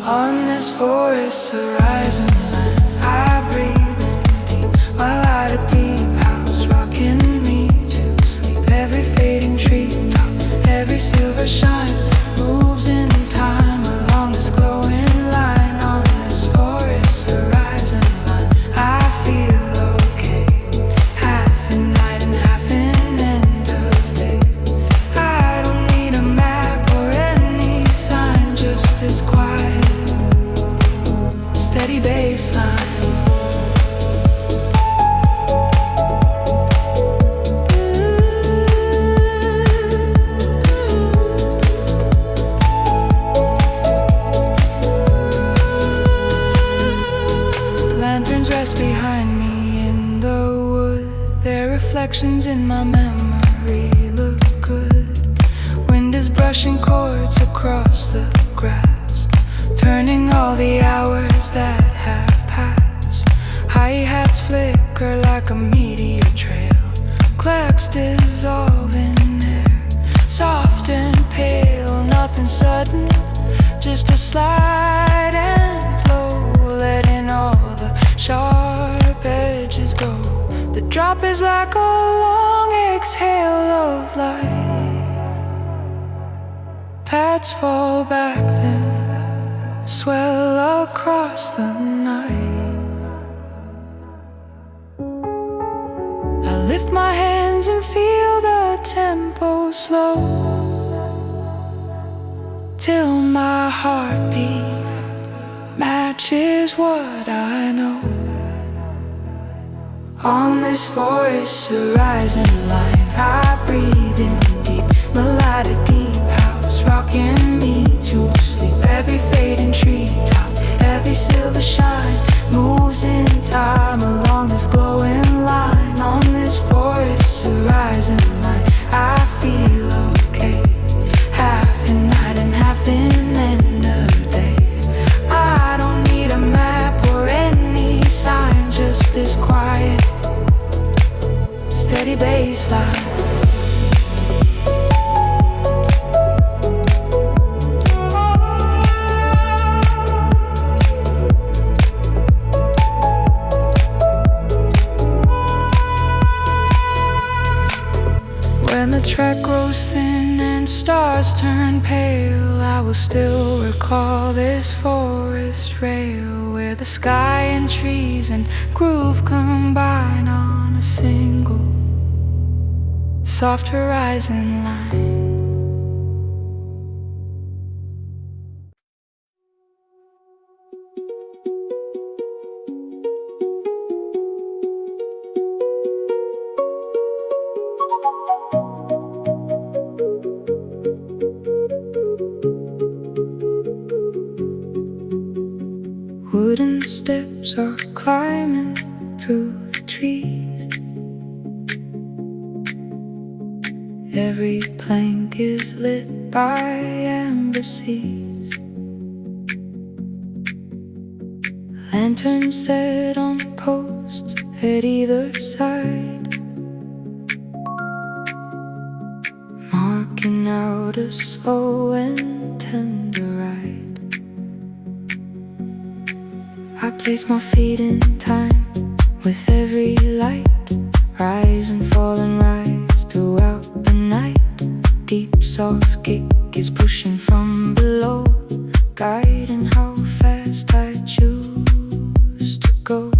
on this forest horizon line. I breathe in deep while at a deep house, rocking me to sleep. Every fading treetop, every silver shine moves in time along this glowing line. On this forest horizon line, I feel okay, half in night and half in end of day. I don't need a map or any sign, just this quiet steady baseline. Lanterns rest behind me in the wood, their reflections in my memory look good. Wind is brushing chords across the grass, turning all the hours that have passed. Hi-hats flicker like a meteor trail, clicks dissolve in air, soft and pale, nothing sudden, just a slide and flow, letting all the sharp edges go. The drop is like a long exhale of light. Paths fall back then, swell across the night. I lift my hands and feel the tempo slow, till my heartbeat matches what I know. On this forest horizon line, I breathe in deep, melodic deep house, rocking me to sleep. Every fading treetop, every silver shine moves in time along this glowing line. On this forest horizon line, I feel okay, half in night and half in end of day. I don't need a map or any sign, just this quiet steady baseline. When the track grows thin and stars turn pale, I will still recall this forest rail, where the sky and trees and groove combine on a single soft horizon line. Wooden steps are climbing through the trees. Every plank is lit by amber seas. Lanterns set on posts at either side, marking out a slow and tender ride. I place my feet in time with every light, rise and fall and rise throughout the night. Deep soft kick like it's pushing from below, guiding how fast I choose to go.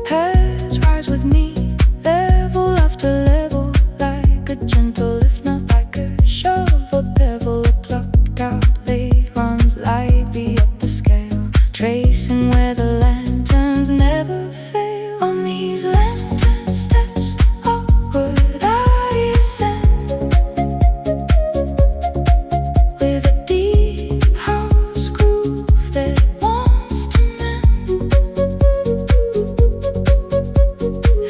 Past rides with me, level after level, like a gentle lift, not like a shove or pebble. A plucked out late runs lightly up the scale, tracing where the lanterns never fail. On these lantern steps upward I ascend, with a deep house groove that wants to mend.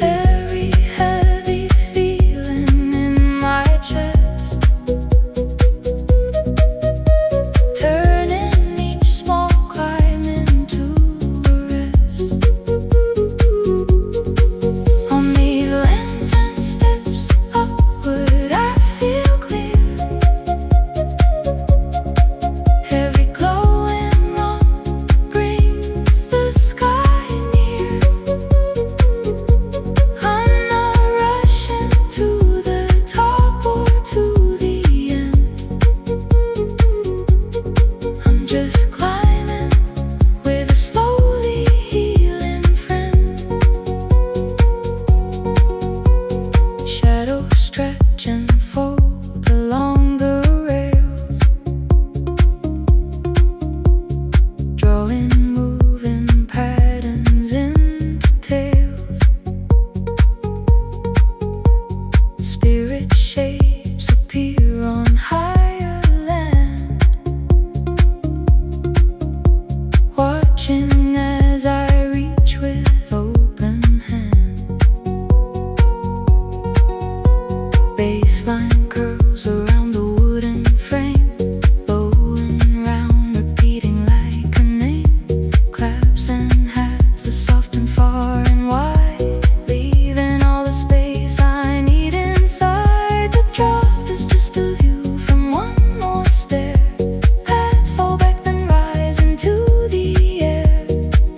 Very heavy feeling in my chest, turning each small climb into a rest. On these lantern steps upward I feel clear, every glowing run brings the sky near. I'm not rushing to the top or to the end, I'm just climbing with a slowly healing friend. Shadows stretch and fold along the rails, drawing moving patterns into tales. Spirit shapes appear on higher land, watching as I reach with open hand. Baseline curls around the wooden frame, bowing round, repeating like a name. Claps and hats are soft and far and wide, leaving all the space I need inside. The drop is just a view from one more stair. Paths fall back then rise into the air.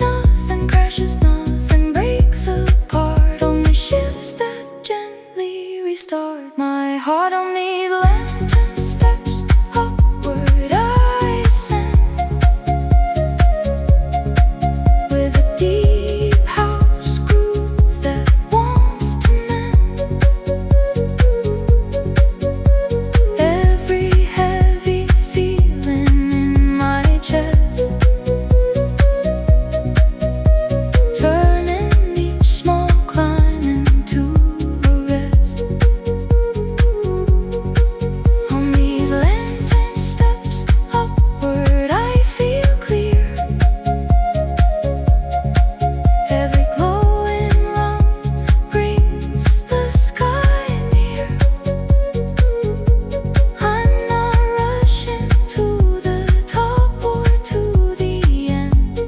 Nothing crashes, nothing breaks apart, only shifts that gently restart my heart. On these lantern steps upward I ascend, with a deep house groove that wants to mend. Every heavy feeling in my chest, turning each small climb into a rest. On these lantern steps upward I feel clear, every glowing run brings the sky near. I'm not rushing to the top or to the end,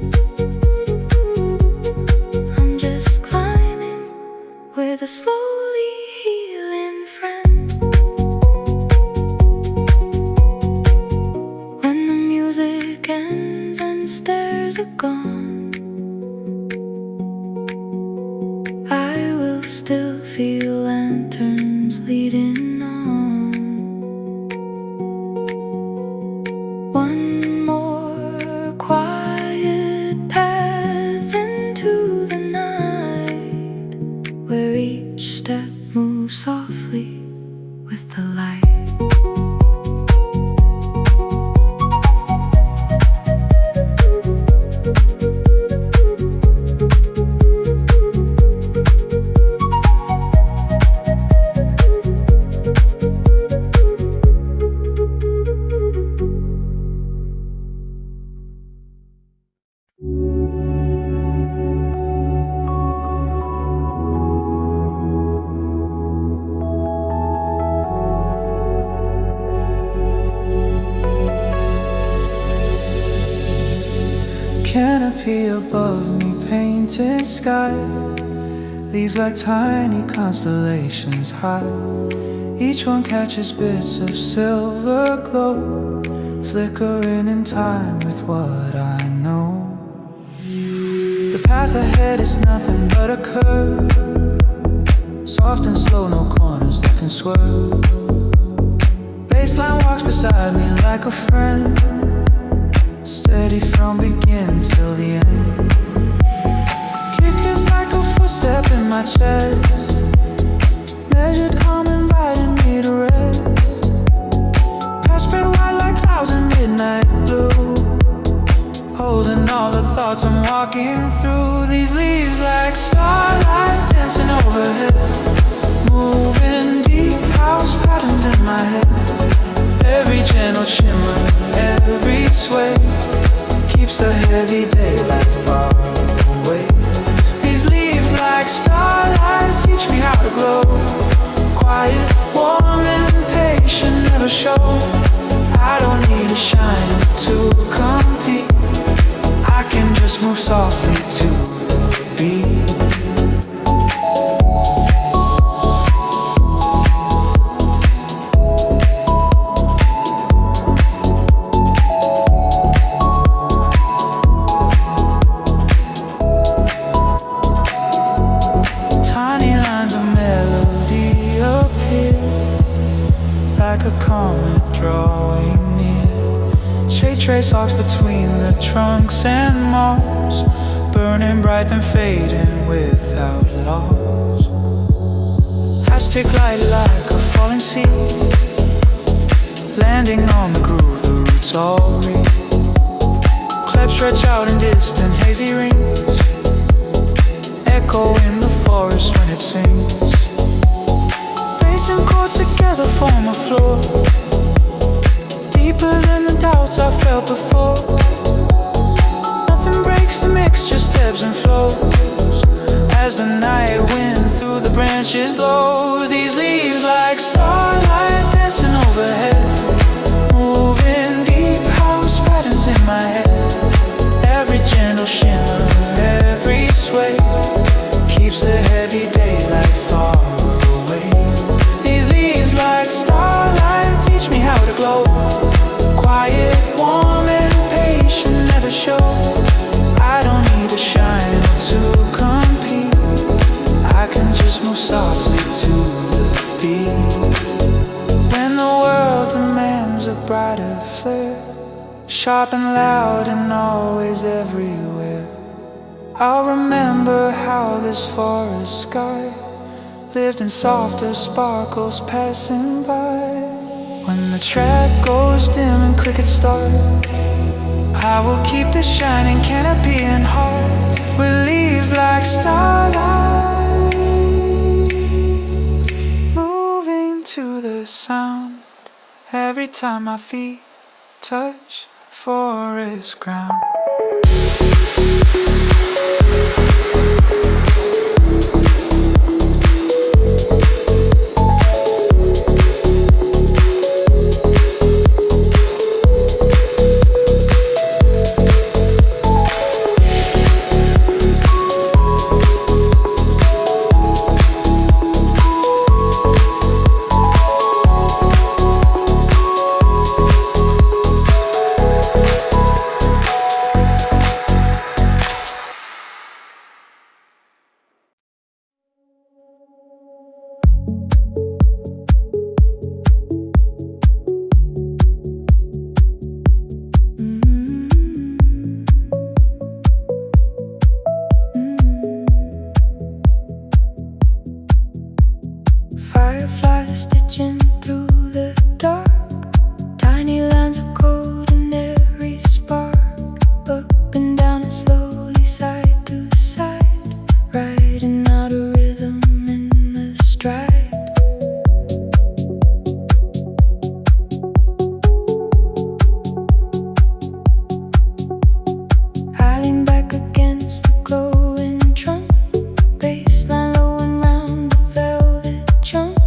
I'm just climbing with a slowly healing friend. When the music ends and stairs are gone, I will still feel lanterns leading on. One more quiet path into the night, where each step moves softly with the light. Canopy above me, painted sky, leaves like tiny constellations high. Each one catches bits of silver glow, flickering in time with what I know. The path ahead is nothing but a curve, Soft and slow, no corners that can swerve. Baseline walks beside me like a friend, steady from beginning till the end. Kick is like a footstep in my chest, measured, calm, inviting me to rest. Past spread wide like clouds in midnight blue, holding all the thoughts I'm walking through. These leaves like starlight dancing overhead, moving deep house patterns in my head. Every gentle shimmer, every sway keeps the heavy daylight far away. These leaves like starlight teach me how to glow, quiet, warm, and patient, never show. I don't need a shine to compete, I can just move softly to the beat. Tiny lines of melody appear, like a comet drawing near. Shade trace arcs between the trunks and moss, burning bright then fading without loss. Aztec light like a falling sea, landing on the groove the roots all read. Claps stretch out in distant hazy rings, echo in the forest when it sings. Bass and chords together form a floor, deeper than the doubts I felt before. Nothing breaks the mix, just ebbs and flows, as the night wind through the branches blows. These leaves like starlight dancing overhead, moving deep house patterns in my head. Every gentle shimmer, every sway keeps the heavy daylight far away. These leaves like starlight teach me how to glow, quiet, warm, and patient, never show. I don't need to shine or to compete, I can just move softly to the beat. When the world demands a brighter flare, sharp and loud and always everywhere, I'll remember how this forest sky lived in softer sparkles passing by. When the track goes dim and crickets start, I will keep the shining canopy in heart, with leaves like starlight, moving to the sound every time my feet touch forest ground. Fireflies stitching through the dark, tiny lines of code in every spark. Up and down and slowly side to side, riding out a rhythm in the stride. I lean back against the glowing trunk, baseline low and round the velvet chunk.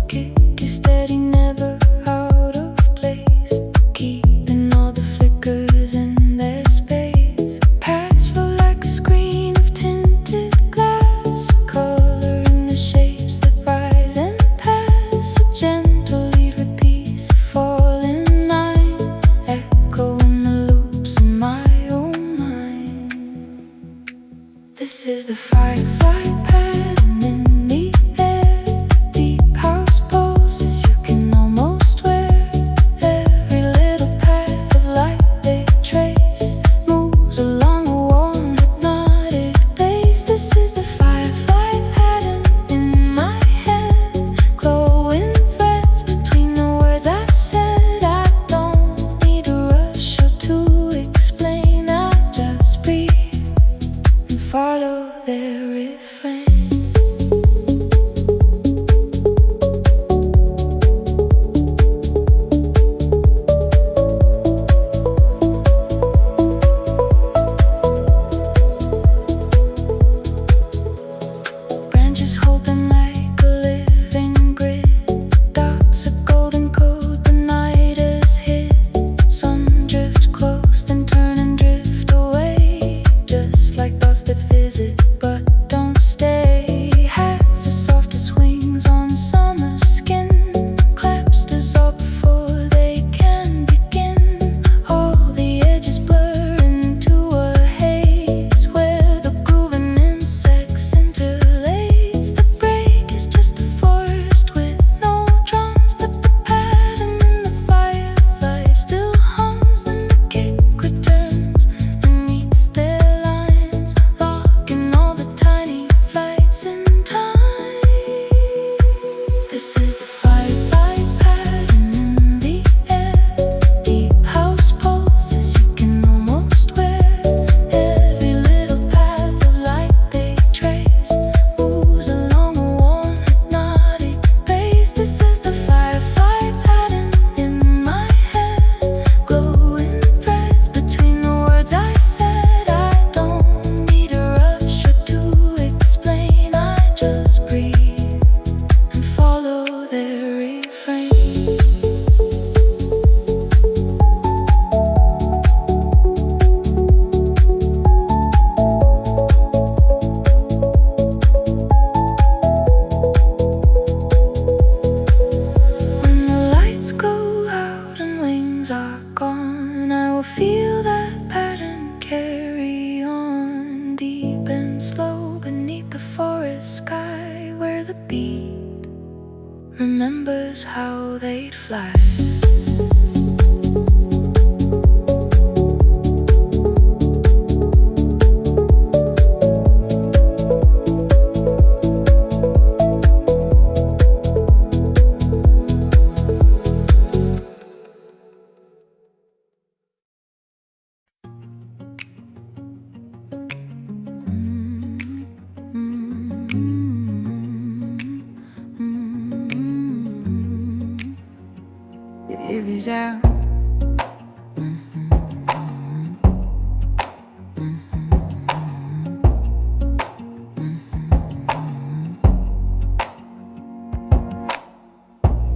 Kick is steady, never out of place, keeping all the flickers in their space. Paths feel like a screen of tinted glass, color in the shapes that rise and pass. A gentle lead repeats a falling line, echoing the loops in my own mind. This is the firefly pattern in the air, could fly. If he's out,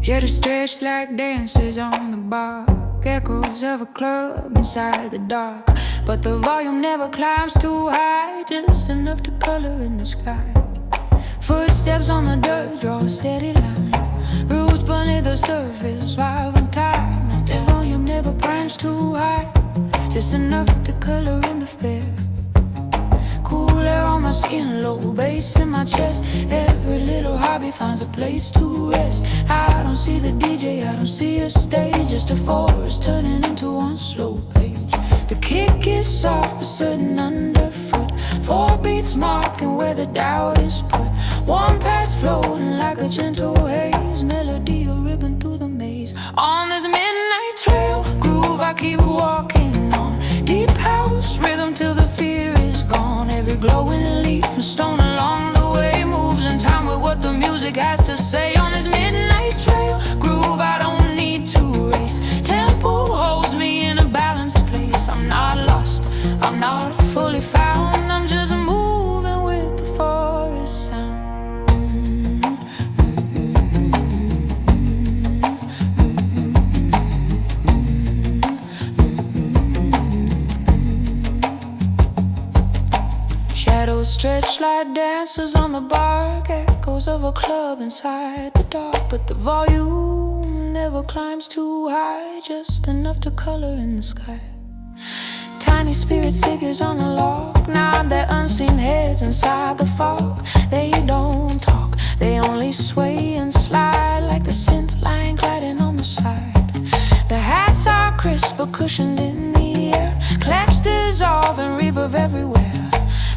shadows stretched like dancers on the bar, echoes of a club inside the dark. But the volume never climbs too high, just enough to color in the sky. Footsteps on the dirt draw a steady line, roots beneath the surface, vibe and time. The volume never primes too high, just enough to color in the fair. Cool air on my skin, low bass in my chest. Every little hobby finds a place to rest. I don't see the DJ, I don't see a stage, just a forest turning into one slow page. The kick is soft but certain underfoot, 4 beats marking where the doubt is put. One path's floating like a gentle haze, melody a ribbon through the maze. On this midnight trail, groove I keep walking on. Deep house rhythm till the fear is gone. Every glowing leaf and stone along the way moves in time with what the music has to say. On this midnight trail, groove I don't need to race. Tempo holds me in a balanced place. I'm not lost, I'm not fully found, I'm just moving with the forest sound. Shadows stretch like dancers on the bark, echoes of a club inside the dark. But the volume never climbs too high, just enough to color in the sky. Tiny spirit figures on a log, nod their unseen heads inside the fog. They don't talk, they only sway and slide like the synth line gliding on the side. The hats are crisp but cushioned in the air, claps dissolve and reverb everywhere.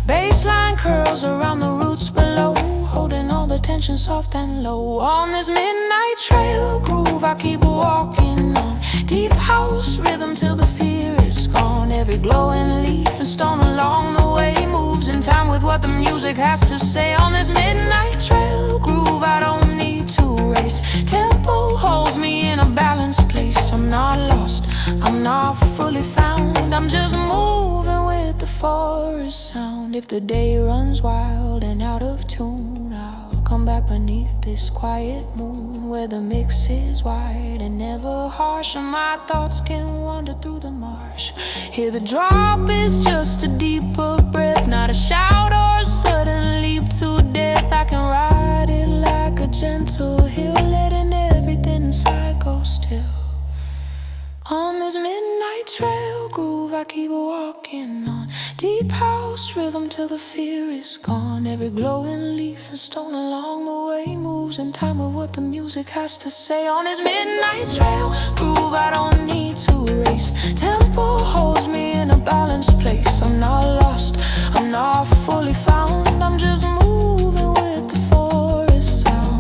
Baseline curls around the roots below, holding all the tension soft and low. On this midnight trail, groove I keep walking on. Deep house rhythm till the fear is gone. Every glowing leaf and stone along the way moves in time with what the music has to say. On this midnight trail, groove I don't need to race. Tempo holds me in a balanced place. I'm not lost, I'm not fully found, I'm just moving with the forest sound. If the day runs wild and out of tune, I'll come back beneath this quiet moon, where the mix is wide and never harsh, and my thoughts can wander through the marsh. Here the drop is just a deeper breath, not a shout or a sudden leap to death. I can ride it like a gentle hill, letting everything inside go still. On this midnight trail, groove I keep walking on. Deep house rhythm till the fear is gone. Every glowing leaf and stone along the way moves in time with what the music has to say. On this midnight trail, groove I don't need to race. Tempo holds me in a balanced place. I'm not lost, I'm not fully found, I'm just moving with the forest sound.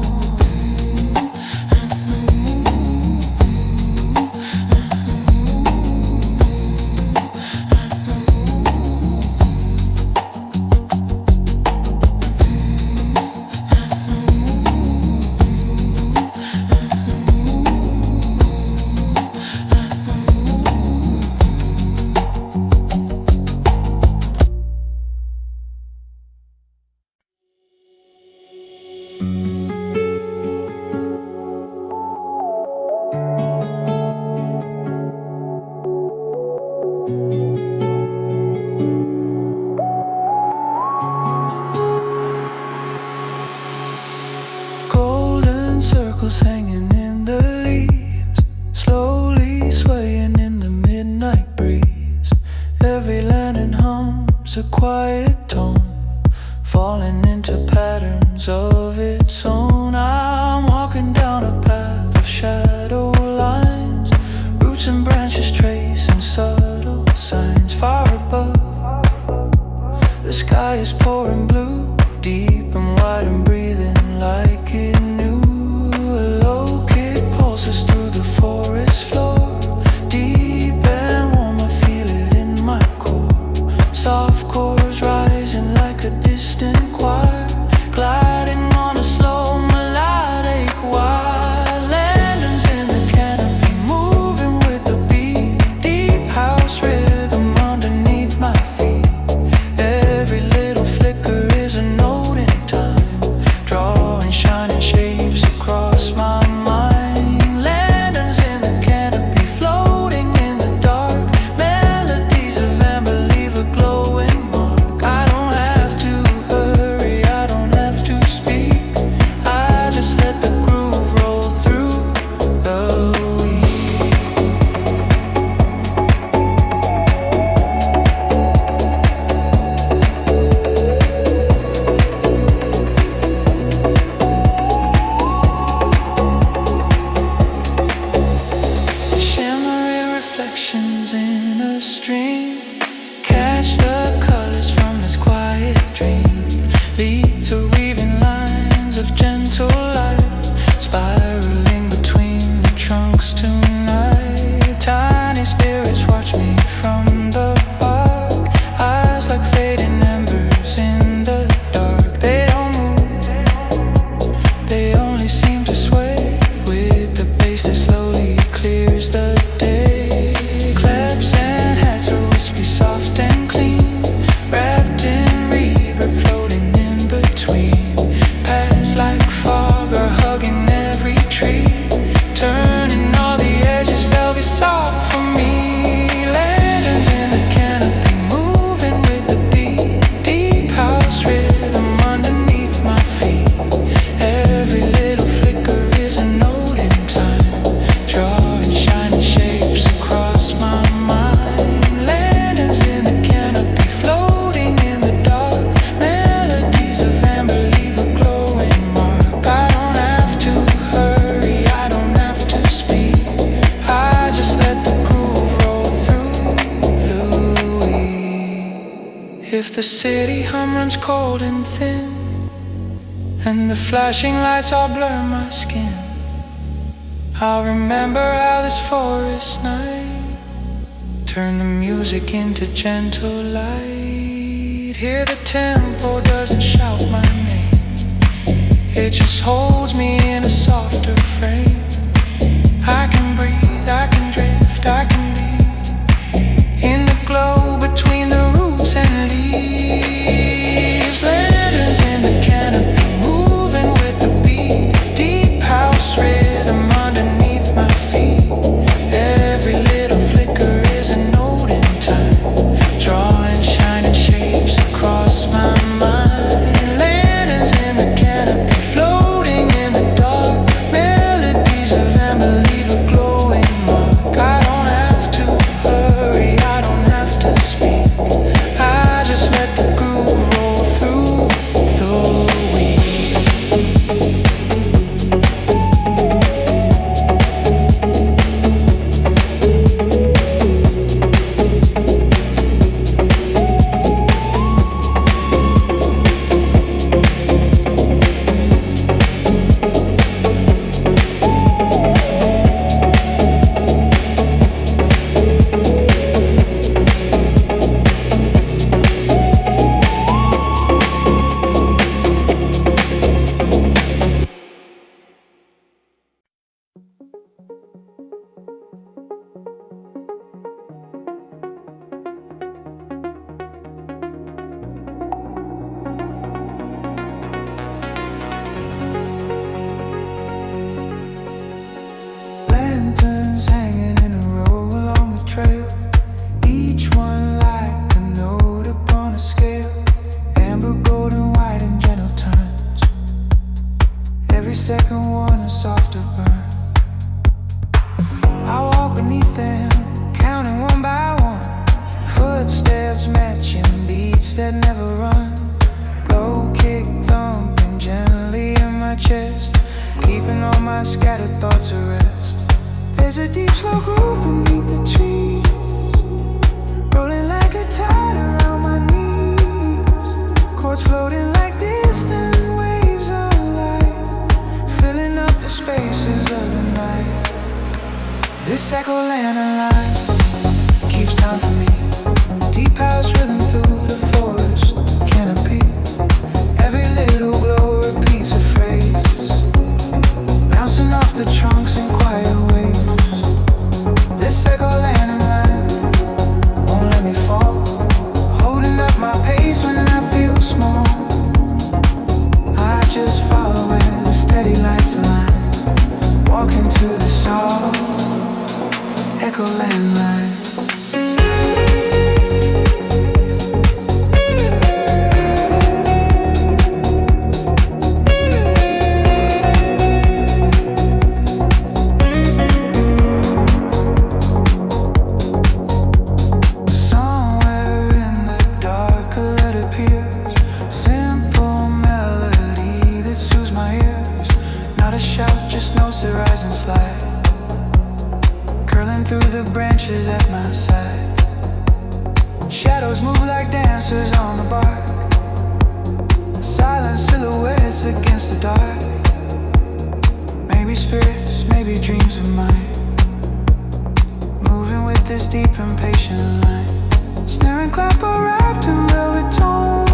Circles hanging in the leaves, slowly swaying in the midnight breeze. Every landing hums a quiet tone, falling into patterns of its own. I'm walking down a path of shadow sky is pouring blue, deep and wide and breathing like it knew. A low kick pulses through the forest floor, deep and warm, I feel it in my core. Soft chords rising like a distant choir, gliding on a slow melodic wire. Lanterns in the canopy, moving with the beat, deep house rhythm underneath my feet. Every little flicker is a note in time, drawing shining shapes across my mind. Lanterns in the canopy, floating in the dark, melodies of amber leave a glowing mark. I don't have to hurry, I don't have to speak, I just let the groove roll through the week. Shimmering reflections in a stream, catch the colors from this quiet dream, lead to weaving lines of gentle light, spiraling between the trunks tonight. Tiny spirits watch me from the bark, eyes like fading embers in the dark. They don't move, they only seem to sway with the bass that slowly clears the day. Claps and hats are wispy, soft and clean, wrapped in reverb, floating in between. Paths like fog are hugging every tree, turning all the edges velvet soft for me. Lanterns in the canopy, moving with the beat, deep house rhythm underneath my feet. Every little flicker is a note in time, drawing shining shapes across my mind. Lanterns in the canopy, floating in the dark, melodies of amber leave a glowing mark. I don't have to hurry, I don't have to speak, I just let the groove roll through the week. If the city hum runs cold and thin, and the flashing lights all blur my skin, I'll remember how this forest night turned the music into gentle light. Hear the tempo doesn't shout my name, it just holds me in a softer frame. I can breathe, I can drift, I can be in the glow between the roots and leaves. Lanterns in the canopy, moving with the beat, deep house rhythm underneath my feet. Every little flicker is a note in time, drawing shining shapes across my mind. Lanterns in the canopy, floating in the dark, melodies of amber leave a glowing mark. I don't have to hurry, I don't have to speak, I just let the groove roll through the week. Lanterns hanging in a row along the trail, each one like a note upon a scale. Amber, golden, white and gentle turns, every second one a softer burn. I walk beneath them, counting one by one, footsteps matching beats that never run. Low kick thumping gently in my chest, keeping all my scattered thoughts at rest. There's a deep slow groove beneath the trees, rolling like a tide around my knees. This echo lantern line keeps time for me. Deep house rhythm through the forest canopy. Every little glow repeats a phrase, bouncing off the trunks in quiet waves. This echo lantern line won't let me fall, holding up my pace when I feel small. I just follow it, the steady lights align, walking to the soft echo landline. Somewhere in the dark a letter appears, simple melody that soothes my ears. Not a shout, just notes that rise and slide, curling through the branches at my side. Shadows move like dancers on the bark, silent silhouettes against the dark. Maybe spirits, maybe dreams of mine, moving with this deep impatient line. Snare and clap are wrapped in velvet tone,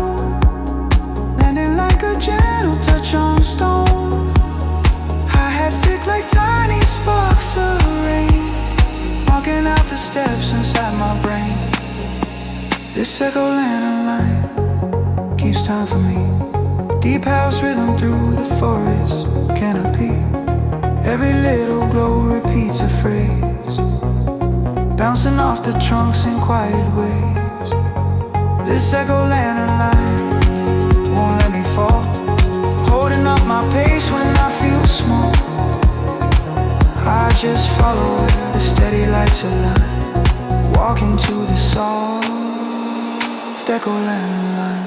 landing like a gentle touch on stone. Hi-hats tick like tiny sparks of rain, walking out the steps inside my brain. This echo lantern line keeps time for me. Deep house rhythm through the forest canopy. Every little glow repeats a phrase, bouncing off the trunks in quiet waves. This echo lantern line won't let me fall, holding up my pace when I feel small. I just follow where the steady lights align, walking to the soft echo lantern line.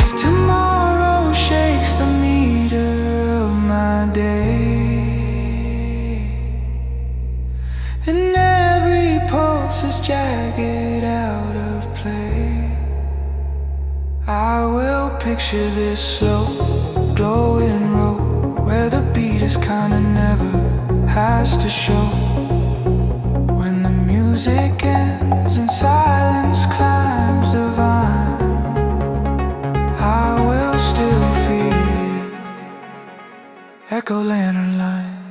If tomorrow shakes the meter of my day, and every pulse is jagged out of play, I will picture this slow, glowing road where the beat is kinda never has to show. When the music ends and silence climbs the vine, I will still feel echo lantern line.